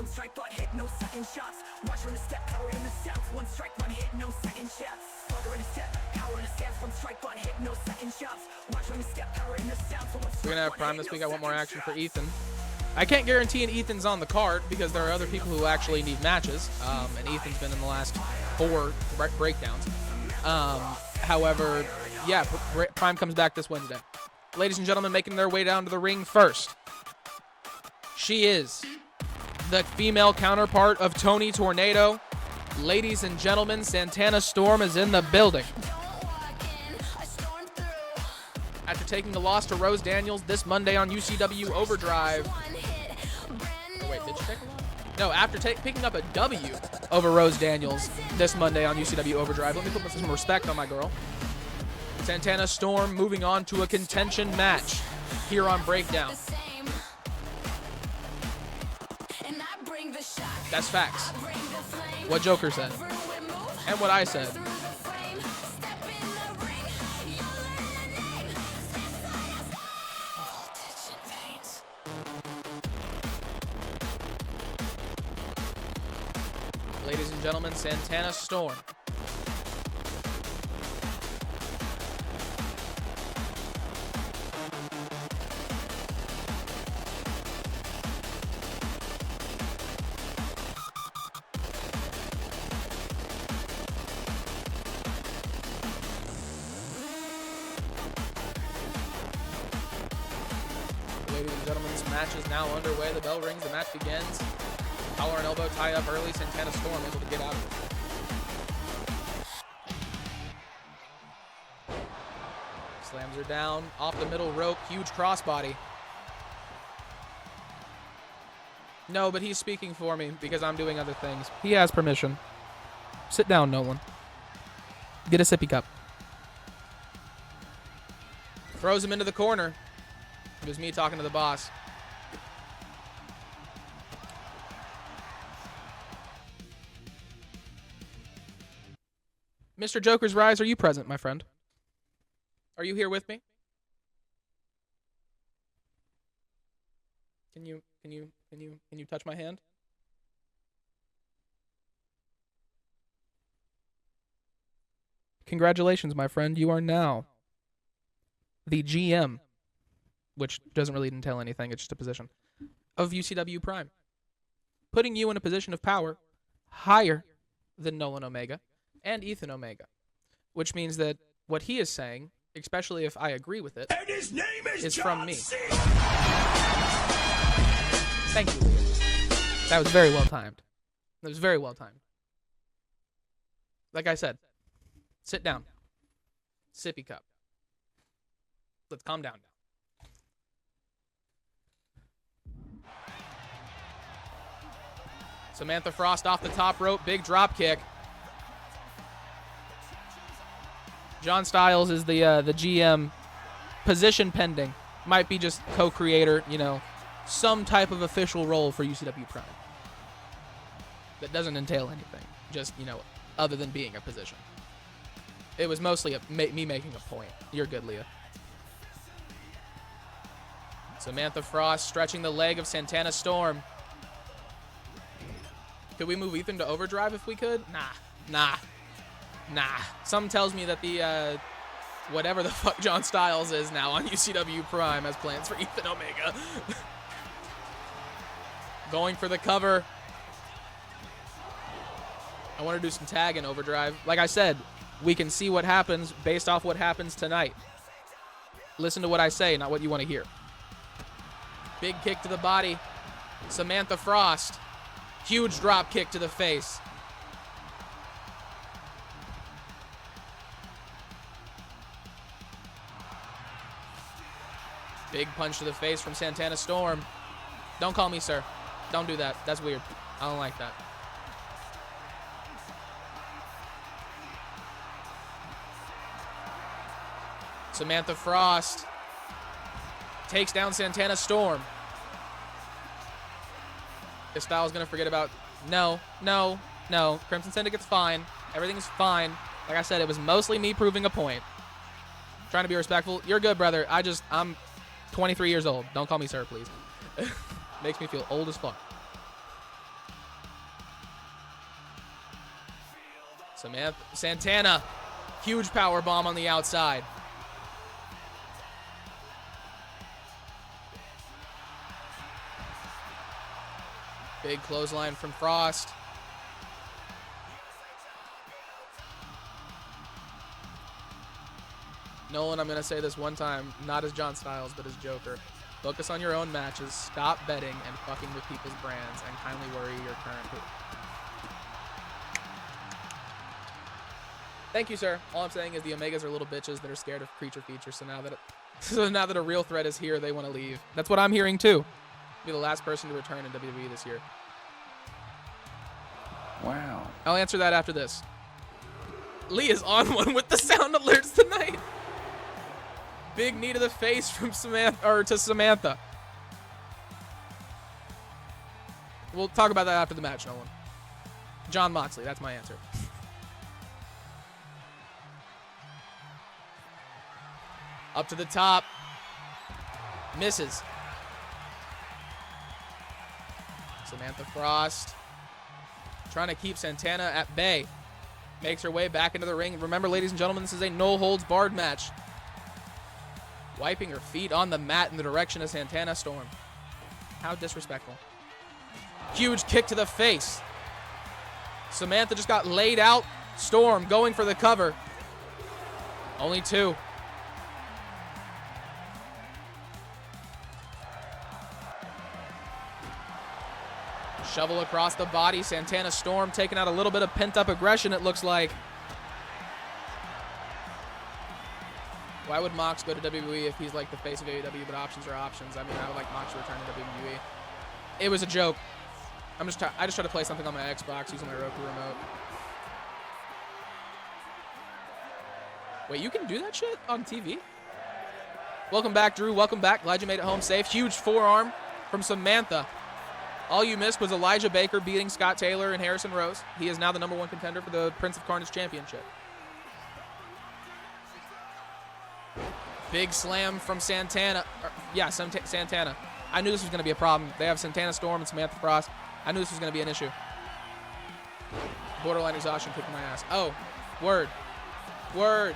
[SPEAKER 3] Strike but hit no second shots. Watch her in a step, power in the step. One strike, one hit, no second shots. Slugger in a step, power in a step. One strike but hit no second shots. Watch her in a step, power in the step. One
[SPEAKER 1] We're going to have Prime this week. I want more action for Ethan. I can't guarantee an Ethan's on the card because there are other people who actually need matches, and Ethan's been in the last 4 breakdowns. However, yeah, Prime comes back this Wednesday. Ladies and gentlemen, making their way down to the ring first. She is the female counterpart of Tony Tornado. Ladies and gentlemen, Santana Storm is in the building. After taking a loss to Rose Daniels this Monday on UCW Overdrive. Oh, wait, did she take a loss? No, after picking up a W over Rose Daniels this Monday on UCW Overdrive. Let me put some respect on my girl. Santana Storm moving on to a contention match here on Breakdown. That's facts. What Joker said. And what I said. Ladies and gentlemen, Santana Storm. Ladies and gentlemen, this match is now underway. The bell rings, the match begins. Collar and elbow tie up early. Santana Storm able to get out of it. Slams her down off the middle rope. Huge crossbody. No, but he's speaking for me because I'm doing other things. He has permission. Sit down, Nolan. Get a sippy cup. Throws him into the corner. It was me talking to the boss. Mr. Joker's Rise, are you present, my friend? Are you here with me? Can you touch my hand? Congratulations, my friend. You are now the GM, which doesn't really entail anything. It's just a position, of UCW Prime, putting you in a position of power higher than Nolan Omega and Ethan Omega, which means that what he is saying, especially if I agree with it,
[SPEAKER 2] And his name is
[SPEAKER 1] from me.
[SPEAKER 2] C.
[SPEAKER 1] Thank you, Leah. That was very well timed. That was very well timed. Like I said, sit down. Sippy cup. Let's calm down now. Samantha Frost off the top rope. Big drop kick. John Styles is the GM. Position pending. Might be just co-creator, some type of official role for UCW Prime. That doesn't entail anything. Just, other than being a position. It was mostly me making a point. You're good, Leah. Samantha Frost stretching the leg of Santana Storm. Could we move Ethan to overdrive if we could? Nah. Some tells me that the, whatever the fuck John Styles is now on UCW Prime has plans for Ethan Omega. Going for the cover. I want to do some tag in overdrive. Like I said, we can see what happens based off what happens tonight. Listen to what I say, not what you want to hear. Big kick to the body. Samantha Frost. Huge drop kick to the face. Big punch to the face from Santana Storm. Don't call me sir. Don't do that. That's weird. I don't like that. Samantha Frost takes down Santana Storm. Is Styles going to forget about... No. Crimson Syndicate's fine. Everything's fine. Like I said, it was mostly me proving a point. Trying to be respectful. You're good, brother. I'm 23 years old. Don't call me sir, please. Makes me feel old as fuck. Santana. Huge power bomb on the outside. Big clothesline from Frost. Nolan, I'm going to say this one time, not as John Styles, but as Joker. Focus on your own matches, stop betting and fucking with people's brands, and kindly worry your current group. Thank you, sir. All I'm saying is the Omegas are little bitches that are scared of creature features, so now that a real threat is here, they want to leave. That's what I'm hearing, too. Be the last person to return in WWE this year.
[SPEAKER 4] Wow.
[SPEAKER 1] I'll answer that after this. Lee is on one with the sound alerts tonight. Big knee to the face from Samantha. We'll talk about that after the match, Nolan. John Moxley, that's my answer. Up to the top. Misses. Samantha Frost trying to keep Santana at bay. Makes her way back into the ring. Remember, ladies and gentlemen, this is a no-holds-barred match. Wiping her feet on the mat in the direction of Santana Storm. How disrespectful. Huge kick to the face. Samantha just got laid out. Storm going for the cover. Only two. Shovel across the body. Santana Storm taking out a little bit of pent-up aggression, it looks like. Why would Mox go to WWE if he's like the face of AEW, but options are options? I mean, I would like Mox to return to WWE. It was a joke. I just try to play something on my Xbox using my Roku remote. Wait, you can do that shit on TV? Welcome back, Drew. Welcome back. Glad you made it home safe. Huge forearm from Samantha. All you missed was Elijah Baker beating Scott Taylor and Harrison Rose. He is now the #1 contender for the Prince of Carnage Championship. Big slam from Santana. Santana. I knew this was going to be a problem. They have Santana Storm and Samantha Frost. I knew this was going to be an issue. Borderline exhaustion kicking my ass. Oh, word. Word.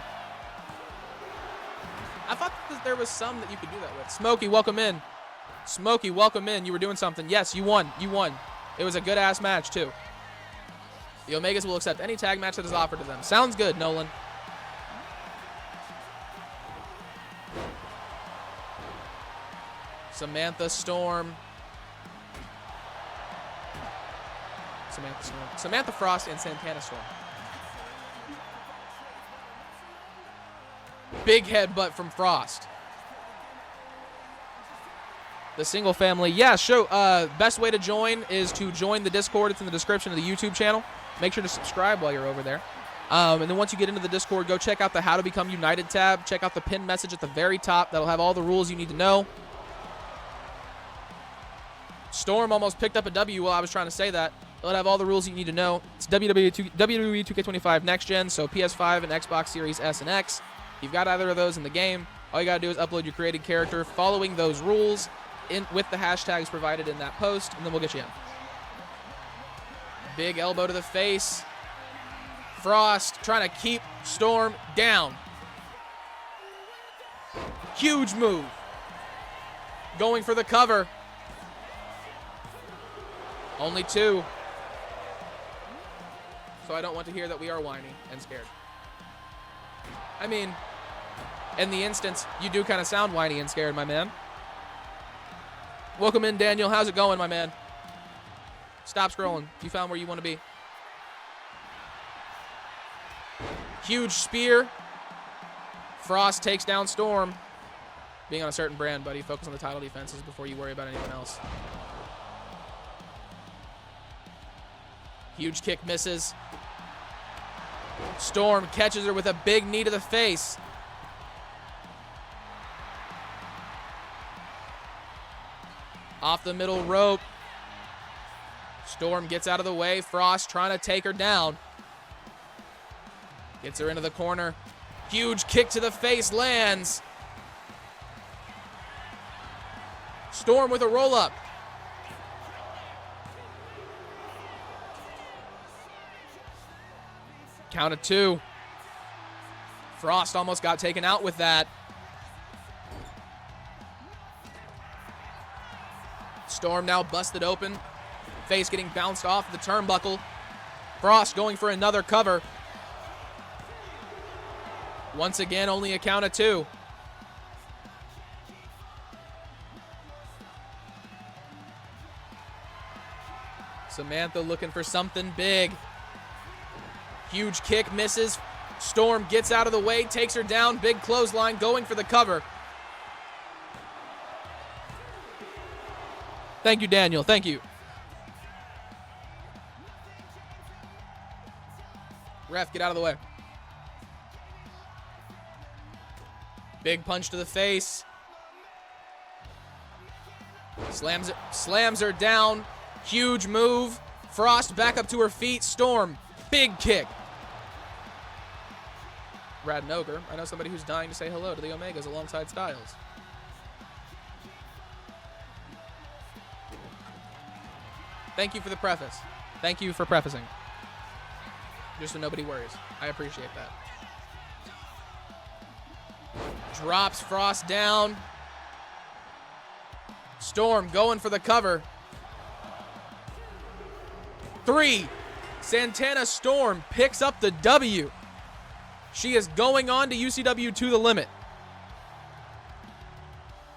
[SPEAKER 1] I thought that there was some that you could do that with. Smokey, welcome in. Smokey, welcome in. You were doing something. Yes, you won. You won. It was a good-ass match, too. The Omegas will accept any tag match that is offered to them. Sounds good, Nolan. Samantha Storm. Samantha Frost and Santana Storm. Big headbutt from Frost. The single family. Yeah, show. Best way to join is to join the Discord. It's in the description of the YouTube channel. Make sure to subscribe while you're over there. And then once you get into the Discord, go check out the How to Become United tab. Check out the pinned message at the very top. That'll have all the rules you need to know. Storm almost picked up a W while I was trying to say that. It'll have all the rules you need to know. It's WWE 2K25 Next Gen, so PS5 and Xbox Series S and X. You've got either of those in the game. All you got to do is upload your created character following those rules with the hashtags provided in that post, and then we'll get you in. Big elbow to the face. Frost trying to keep Storm down. Huge move. Going for the cover. Only two. So I don't want to hear that we are whiny and scared. I mean, in the instance, you do kind of sound whiny and scared, my man. Welcome in, Daniel. How's it going, my man? Stop scrolling. You found where you want to be. Huge spear. Frost takes down Storm. Being on a certain brand, buddy. Focus on the title defenses before you worry about anyone else. Huge kick misses. Storm catches her with a big knee to the face. Off the middle rope. Storm gets out of the way. Frost trying to take her down. Gets her into the corner. Huge kick to the face lands. Storm with a roll-up. Count of two. Frost almost got taken out with that. Storm now busted open. Face getting bounced off the turnbuckle. Frost going for another cover. Once again, only a count of 2. Samantha looking for something big. Huge kick, misses. Storm gets out of the way, takes her down. Big clothesline, going for the cover. Thank you, Daniel. Thank you. Ref, get out of the way. Big punch to the face. Slams her down. Huge move. Frost back up to her feet. Storm, big kick. Rad and Ogre. I know somebody who's dying to say hello to the Omegas alongside Styles. Thank you for the preface. Thank you for prefacing. Just so nobody worries. I appreciate that. Drops Frost down. Storm going for the cover. 3. Santana Storm picks up the W. She is going on to UCW to the limit.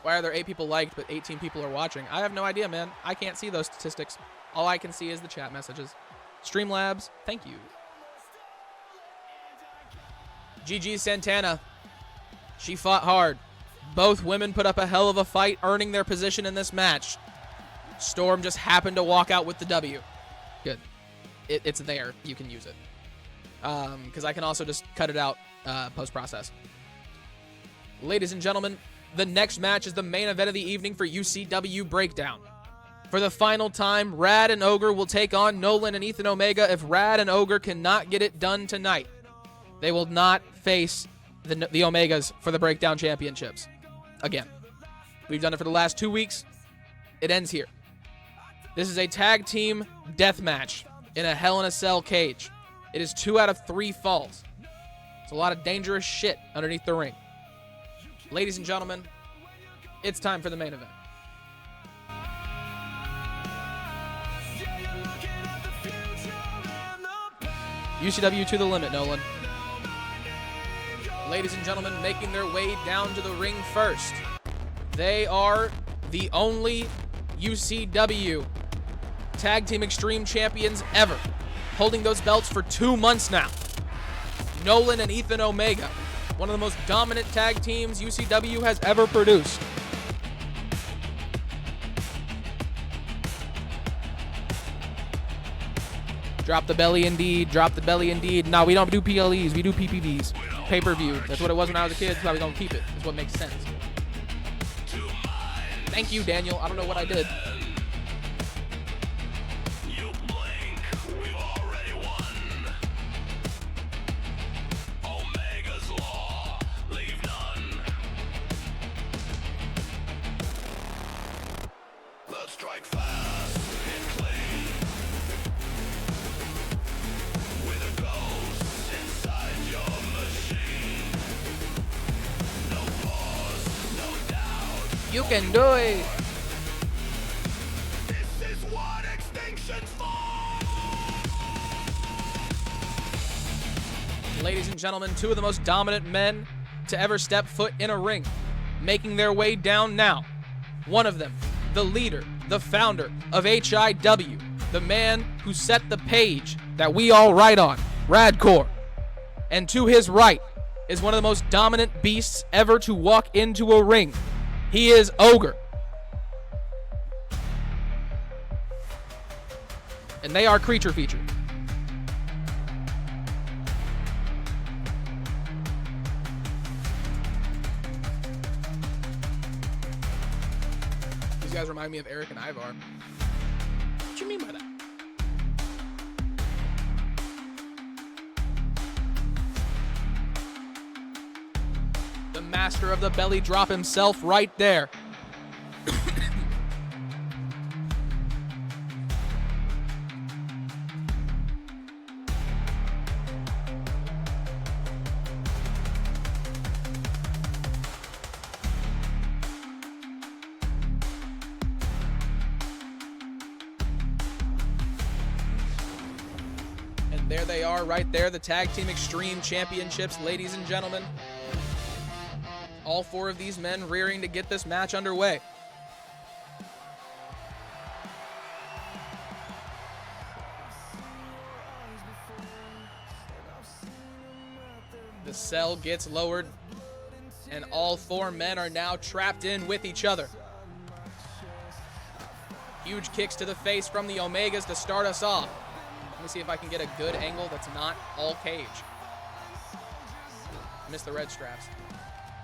[SPEAKER 1] Why are there 8 people liked but 18 people are watching? I have no idea, man. I can't see those statistics. All I can see is the chat messages. Streamlabs, thank you. GG Santana. She fought hard. Both women put up a hell of a fight, earning their position in this match. Storm just happened to walk out with the W. Good. It's there. You can use it. Because I can also just cut it out post-process. Ladies and gentlemen, the next match is the main event of the evening for UCW Breakdown. For the final time, Rad and Ogre will take on Nolan and Ethan Omega if Rad and Ogre cannot get it done tonight. They will not face the Omegas for the Breakdown Championships. Again, we've done it for the last 2 weeks. It ends here. This is a tag team death match in a Hell in a Cell cage. It is 2 out of 3 falls. It's a lot of dangerous shit underneath the ring. Ladies and gentlemen, it's time for the main event. UCW to the limit, Nolan. Ladies and gentlemen, making their way down to the ring first. They are the only UCW Tag Team Extreme Champions ever, holding those belts for 2 months now. Nolan and Ethan Omega, one of the most dominant tag teams UCW has ever produced. Drop the belly indeed, drop the belly indeed. No, we don't do PLEs, we do PPVs. Pay-per-view, that's what it was when I was a kid, that's why we don't keep it. That's what makes sense. Thank you, Daniel. I don't know what I did. You can do it.
[SPEAKER 2] This is what extinction's for.
[SPEAKER 1] Ladies and gentlemen, 2 of the most dominant men to ever step foot in a ring, making their way down now. One of them, the leader, the founder of HIW, the man who set the page that we all write on, Radcore. And to his right is one of the most dominant beasts ever to walk into a ring. He is Ogre. And they are creature featured. These guys remind me of Eric and Ivar. What do you mean by that? The master of the belly drop himself right there. And there they are right there, the Tag Team Extreme Championships, ladies and gentlemen. All 4 of these men rearing to get this match underway. The cell gets lowered, and all 4 men are now trapped in with each other. Huge kicks to the face from the Omegas to start us off. Let me see if I can get a good angle that's not all cage. Missed the red straps.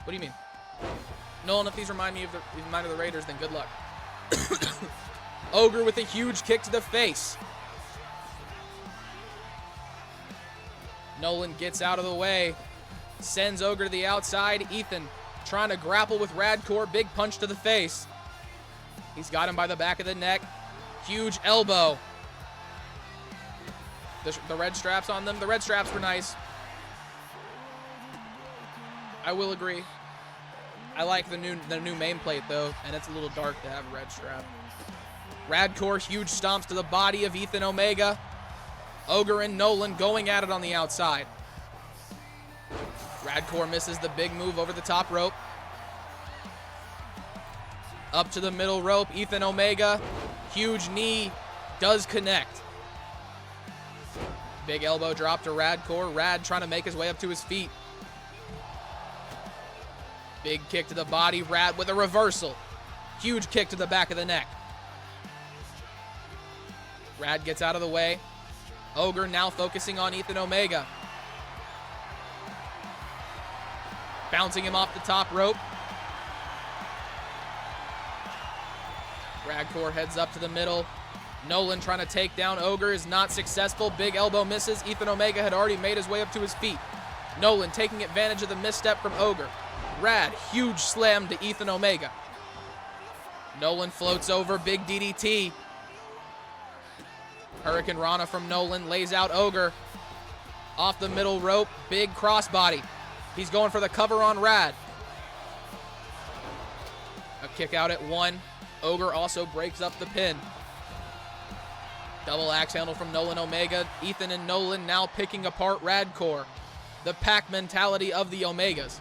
[SPEAKER 1] What do you mean? Nolan, if these remind me of the Raiders, then good luck. Ogre with a huge kick to the face. Nolan gets out of the way. Sends Ogre to the outside. Ethan trying to grapple with Radcore. Big punch to the face. He's got him by the back of the neck. Huge elbow. The red straps on them. The red straps were nice. I will agree. I like the new nameplate though, and it's a little dark to have a red strap. Radcore, huge stomps to the body of Ethan Omega. Ogre and Nolan going at it on the outside. Radcore misses the big move over the top rope. Up to the middle rope, Ethan Omega. Huge knee, does connect. Big elbow drop to Radcore. Rad trying to make his way up to his feet. Big kick to the body, Rad with a reversal. Huge kick to the back of the neck. Rad gets out of the way. Ogre now focusing on Ethan Omega. Bouncing him off the top rope. Radcore heads up to the middle. Nolan trying to take down Ogre is not successful. Big elbow misses. Ethan Omega had already made his way up to his feet. Nolan taking advantage of the misstep from Ogre. Rad, huge slam to Ethan Omega. Nolan floats over, big DDT. Hurricane Rana from Nolan lays out Ogre. Off the middle rope, big crossbody. He's going for the cover on Rad. A kick out at 1. Ogre also breaks up the pin. Double axe handle from Nolan Omega. Ethan and Nolan now picking apart Radcore. The pack mentality of the Omegas.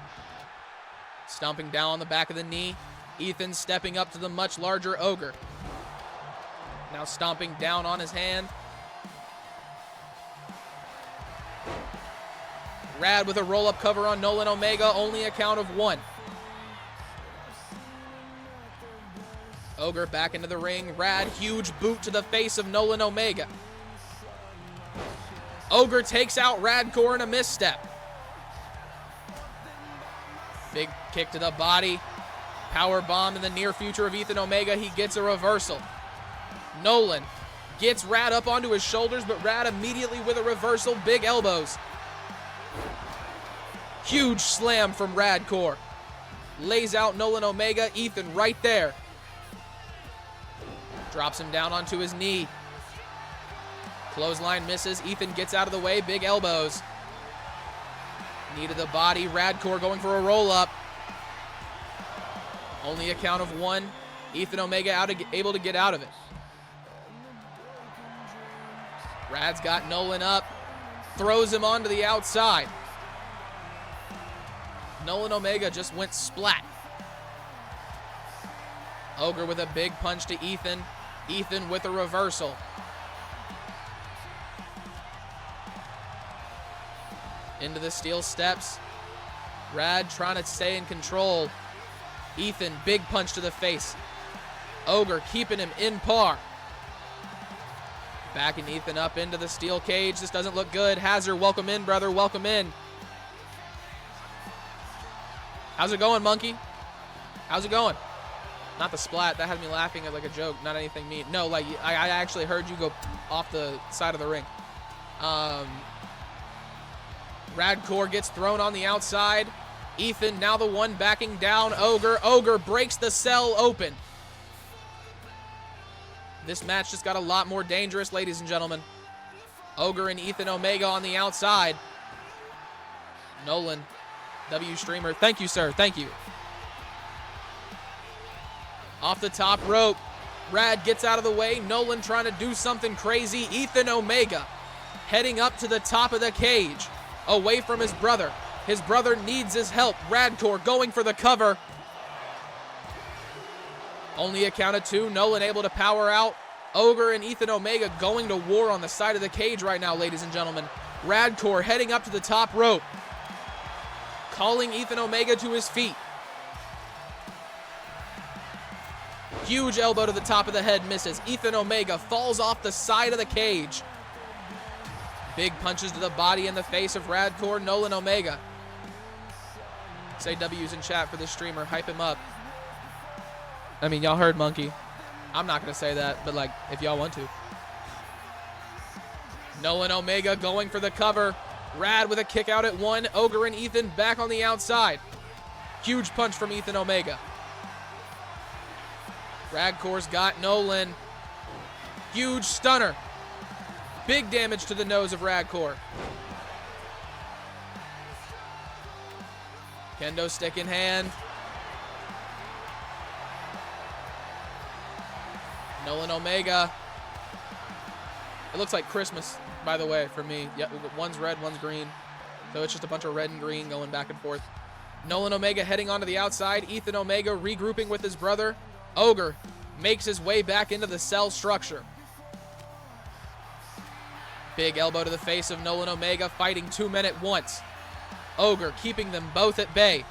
[SPEAKER 1] Stomping down on the back of the knee. Ethan stepping up to the much larger Ogre. Now stomping down on his hand. Rad with a roll-up cover on Nolan Omega, only a count of 1. Ogre back into the ring. Rad, huge boot to the face of Nolan Omega. Ogre takes out Radcore in a misstep. Big kick to the body. Power bomb in the near future of Ethan Omega. He gets a reversal. Nolan gets Rad up onto his shoulders, but Rad immediately with a reversal. Big elbows. Huge slam from Radcore. Lays out Nolan Omega. Ethan right there. Drops him down onto his knee. Clothesline misses. Ethan gets out of the way. Big elbows. Knee to the body. Radcore going for a roll-up. Only a count of 1. Ethan Omega able to get out of it. Rad's got Nolan up. Throws him onto the outside. Nolan Omega just went splat. Ogre with a big punch to Ethan. Ethan with a reversal. Into the steel steps. Rad trying to stay in control. Ethan, big punch to the face. Ogre keeping him in par. Backing Ethan up into the steel cage. This doesn't look good. Hazard, welcome in, brother. Welcome in. How's it going, monkey? How's it going? Not the splat. That had me laughing at like a joke. Not anything mean. No, like I actually heard you go off the side of the ring. Radcore gets thrown on the outside. Ethan now the one backing down Ogre. Ogre breaks the cell open. This match just got a lot more dangerous, ladies and gentlemen. Ogre and Ethan Omega on the outside. Nolan, W streamer. Thank you, sir. Thank you. Off the top rope. Rad gets out of the way. Nolan trying to do something crazy. Ethan Omega heading up to the top of the cage, away from his brother. His brother needs his help. Radcore going for the cover. Only a count of 2. Nolan able to power out. Ogre and Ethan Omega going to war on the side of the cage right now, ladies and gentlemen. Radcore heading up to the top rope, calling Ethan Omega to his feet. Huge elbow to the top of the head, misses. Ethan Omega falls off the side of the cage. Big punches to the body and the face of Radcore, Nolan Omega. Say W's in chat for this streamer, hype him up. I mean, y'all heard Monkey. I'm not going to say that, but like, if y'all want to. Nolan Omega going for the cover. Rad with a kick out at 1. Ogre and Ethan back on the outside. Huge punch from Ethan Omega. Radcore's got Nolan. Huge stunner. Big damage to the nose of Radcore. Kendo stick in hand. Nolan Omega. It looks like Christmas, by the way, for me. Yeah, one's red, one's green. So it's just a bunch of red and green going back and forth. Nolan Omega heading onto the outside. Ethan Omega regrouping with his brother. Ogre makes his way back into the cell structure. Big elbow to the face of Nolan Omega, fighting 2 men at once. Ogre keeping them both at bay.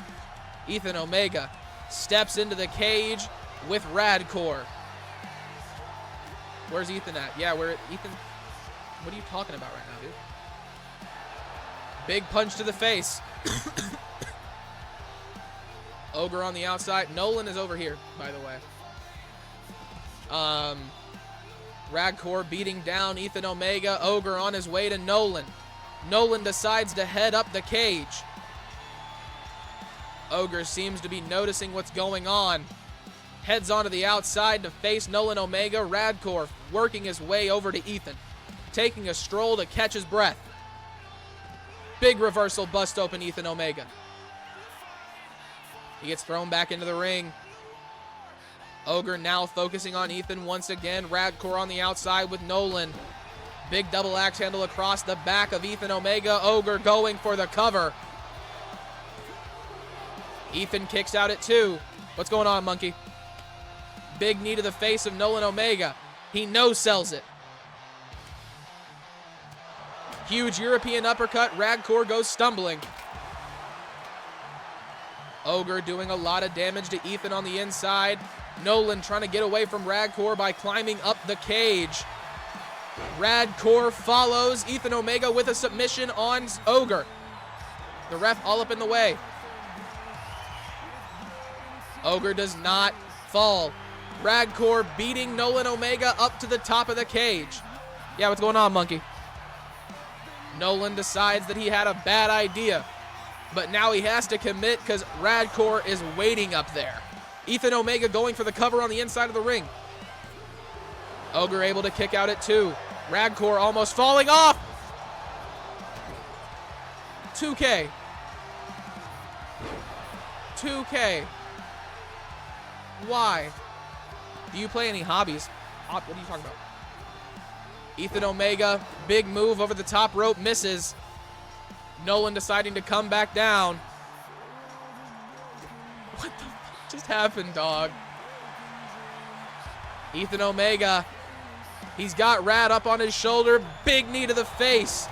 [SPEAKER 1] Ethan Omega steps into the cage with Radcore. Where's Ethan at? Yeah, we're at Ethan. What are you talking about right now, dude? Big punch to the face. Ogre on the outside. Nolan is over here, by the way. Radcore beating down Ethan Omega. Ogre on his way to Nolan. Nolan decides to head up the cage. Ogre seems to be noticing what's going on. Heads onto the outside to face Nolan Omega. Radcore working his way over to Ethan, taking a stroll to catch his breath. Big reversal, bust open Ethan Omega. He gets thrown back into the ring. Ogre now focusing on Ethan once again. Radcore on the outside with Nolan. Big double axe handle across the back of Ethan Omega. Ogre going for the cover. Ethan kicks out at 2. What's going on, Monkey? Big knee to the face of Nolan Omega. He no-sells it. Huge European uppercut. Radcore goes stumbling. Ogre doing a lot of damage to Ethan on the inside. Nolan trying to get away from Radcore by climbing up the cage. Radcore follows Ethan Omega with a submission on Ogre. The ref all up in the way. Ogre does not fall. Radcore beating Nolan Omega up to the top of the cage. Yeah, what's going on, Monkey? Nolan decides that he had a bad idea, but now he has to commit because Radcore is waiting up there. Ethan Omega going for the cover on the inside of the ring. Ogre able to kick out at 2. Radcore almost falling off. 2K. 2K. Why? Do you play any hobbies? What are you talking about? Ethan Omega, big move over the top rope, misses. Nolan deciding to come back down. What the fuck just happened, dog? Ethan Omega, he's got Rad up on his shoulder. Big knee to the face.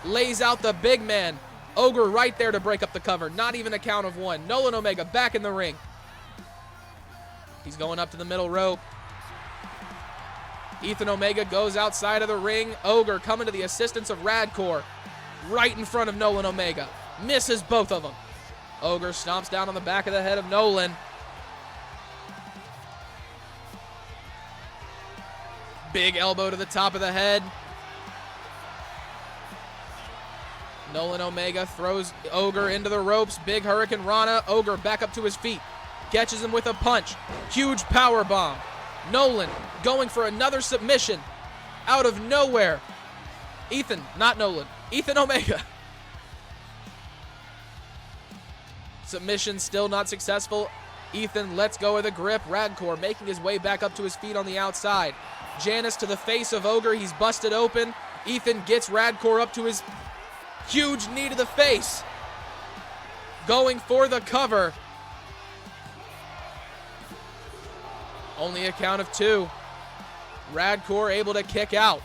[SPEAKER 1] Lays out the big man. Ogre right there to break up the cover. Not even a count of 1. Nolan Omega back in the ring. He's going up to the middle rope. Ethan Omega goes outside of the ring. Ogre coming to the assistance of Radcore. Right in front of Nolan Omega. Misses both of them. Ogre stomps down on the back of the head of Nolan. Big elbow to the top of the head. Nolan Omega throws Ogre into the ropes. Big Hurricane Rana. Ogre back up to his feet. Catches him with a punch. Huge power bomb. Nolan going for another submission out of nowhere. Ethan, not Nolan. Ethan Omega. Submission still not successful. Ethan lets go of the grip. Radcore making his way back up to his feet on the outside. Janice to the face of Ogre. He's busted open. Ethan gets Radcore up to his huge knee to the face. Going for the cover. Only a count of 2. Radcore able to kick out.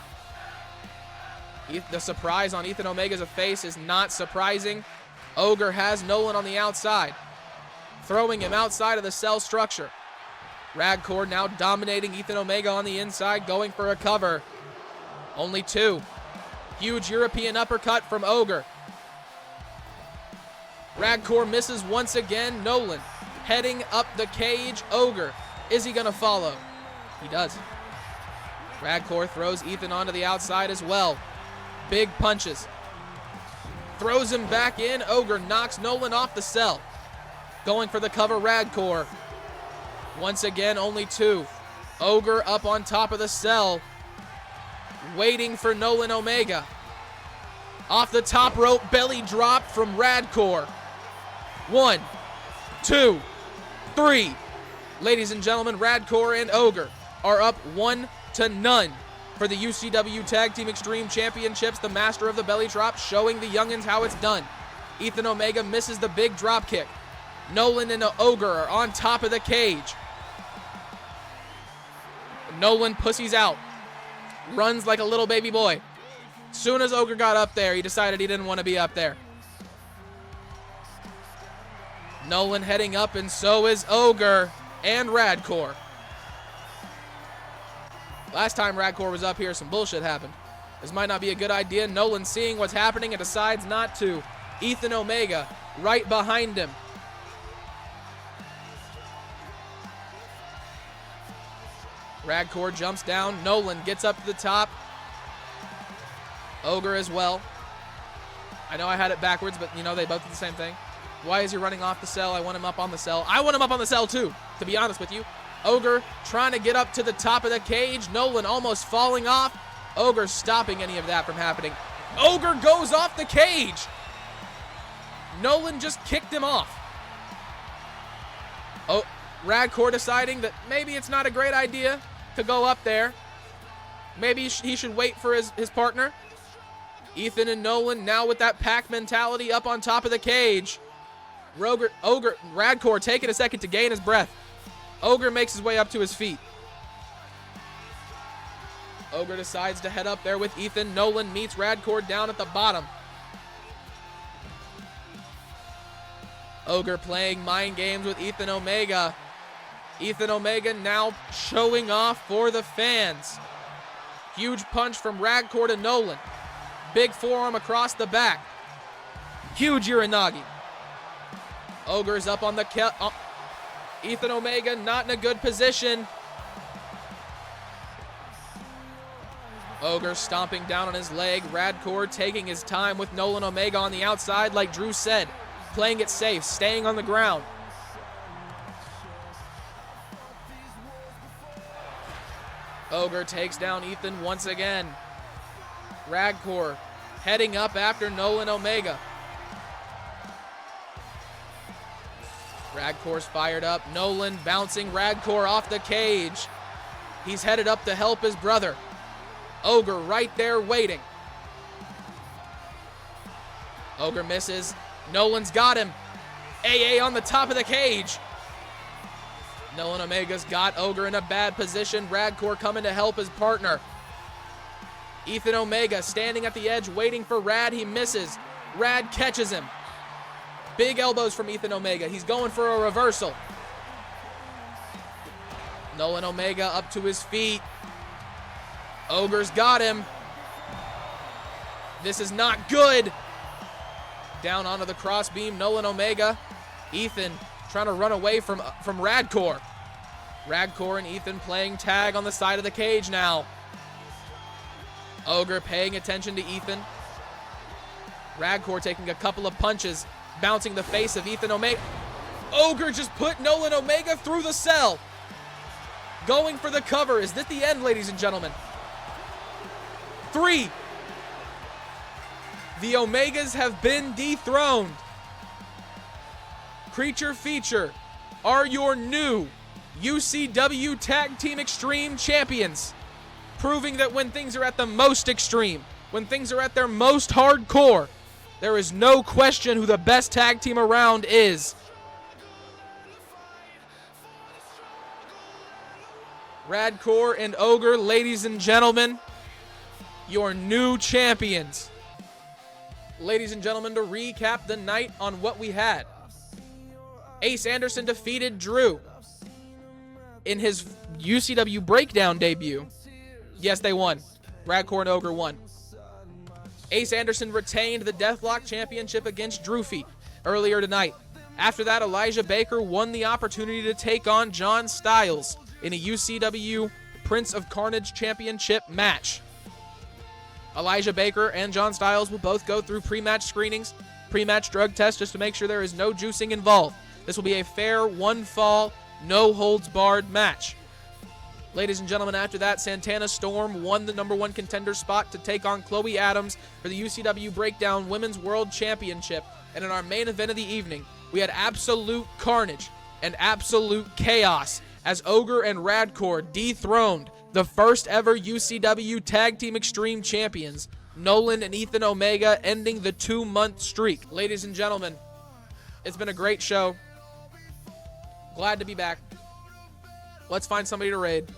[SPEAKER 1] The surprise on Ethan Omega's face is not surprising. Ogre has Nolan on the outside, throwing him outside of the cell structure. Radcore now dominating Ethan Omega on the inside, going for a cover. Only 2. Huge European uppercut from Ogre. Radcore misses once again. Nolan heading up the cage. Ogre, is he going to follow? He does. Radcore throws Ethan onto the outside as well. Big punches. Throws him back in. Ogre knocks Nolan off the cell. Going for the cover, Radcore. Once again, only 2. Ogre up on top of the cell. Waiting for Nolan Omega. Off the top rope, belly drop from Radcore. 1, 2, 3. Ladies and gentlemen, Radcore and Ogre are up 1-0 for the UCW Tag Team Extreme Championships. The master of the belly drop showing the youngins how it's done. Ethan Omega misses the big drop kick. Nolan and Ogre are on top of the cage. Nolan pussies out. Runs like a little baby boy. Soon as Ogre got up there, he decided he didn't want to be up there. Nolan heading up, and so is Ogre and Radcore. Last time Radcore was up here, some bullshit happened. This might not be a good idea. Nolan seeing what's happening and decides not to. Ethan Omega right behind him. Radcore jumps down. Nolan gets up to the top. Ogre as well. I know I had it backwards, but you know, they both did the same thing. Why is he running off the cell? I want him up on the cell. I want him up on the cell too, to be honest with you. Ogre trying to get up to the top of the cage. Nolan almost falling off. Ogre stopping any of that from happening. Ogre goes off the cage. Nolan just kicked him off. Oh, Radcore deciding that maybe it's not a great idea to go up there. Maybe he should wait for his partner. Ethan and Nolan now with that pack mentality up on top of the cage. Radcore taking a second to gain his breath. Ogre makes his way up to his feet. Ogre decides to head up there with Ethan. Nolan meets Radcore down at the bottom. Ogre playing mind games with Ethan Omega. Ethan Omega now showing off for the fans. Huge punch from Radcore to Nolan. Big forearm across the back. Huge Uranagi. Ogre's up on the Ethan Omega not in a good position. Ogre stomping down on his leg. Radcore taking his time with Nolan Omega on the outside, like Drew said. Playing it safe, staying on the ground. Ogre takes down Ethan once again. Radcore heading up after Nolan Omega. Radcore's fired up. Nolan bouncing Radcore off the cage. He's headed up to help his brother. Ogre right there waiting. Ogre misses. Nolan's got him. AA on the top of the cage. Nolan Omega's got Ogre in a bad position. Radcore coming to help his partner. Ethan Omega standing at the edge waiting for Rad. He misses. Rad catches him. Big elbows from Ethan Omega. He's going for a reversal. Nolan Omega up to his feet. Ogre's got him. This is not good. Down onto the crossbeam, Nolan Omega. Ethan trying to run away from Radcore. Radcore and Ethan playing tag on the side of the cage now. Ogre paying attention to Ethan. Radcore taking a couple of punches, bouncing the face of Ethan Omega. Ogre just put Nolan Omega through the cell. Going for the cover. Is this the end, ladies and gentlemen? 3. The Omegas have been dethroned. Creature Feature are your new UCW Tag Team Extreme Champions. Proving that when things are at the most extreme, when things are at their most hardcore, there is no question who the best tag team around is. Radcore and Ogre, ladies and gentlemen, your new champions. Ladies and gentlemen, to recap the night on what we had. Ace Anderson defeated Drew in his UCW Breakdown debut. Yes, they won. Radcore and Ogre won. Ace Anderson retained the Deathlock Championship against Drewfie earlier tonight. After that, Elijah Baker won the opportunity to take on John Styles in a UCW Prince of Carnage Championship match. Elijah Baker and John Styles will both go through pre-match screenings, pre-match drug tests, just to make sure there is no juicing involved. This will be a fair, one-fall, no-holds-barred match. Ladies and gentlemen, after that, Santana Storm won the #1 contender spot to take on Chloe Adams for the UCW Breakdown Women's World Championship. And in our main event of the evening, we had absolute carnage and absolute chaos as Ogre and Radcore dethroned the first ever UCW Tag Team Extreme Champions, Nolan and Ethan Omega, ending the 2-month streak. Ladies and gentlemen, it's been a great show. Glad to be back. Let's find somebody to raid.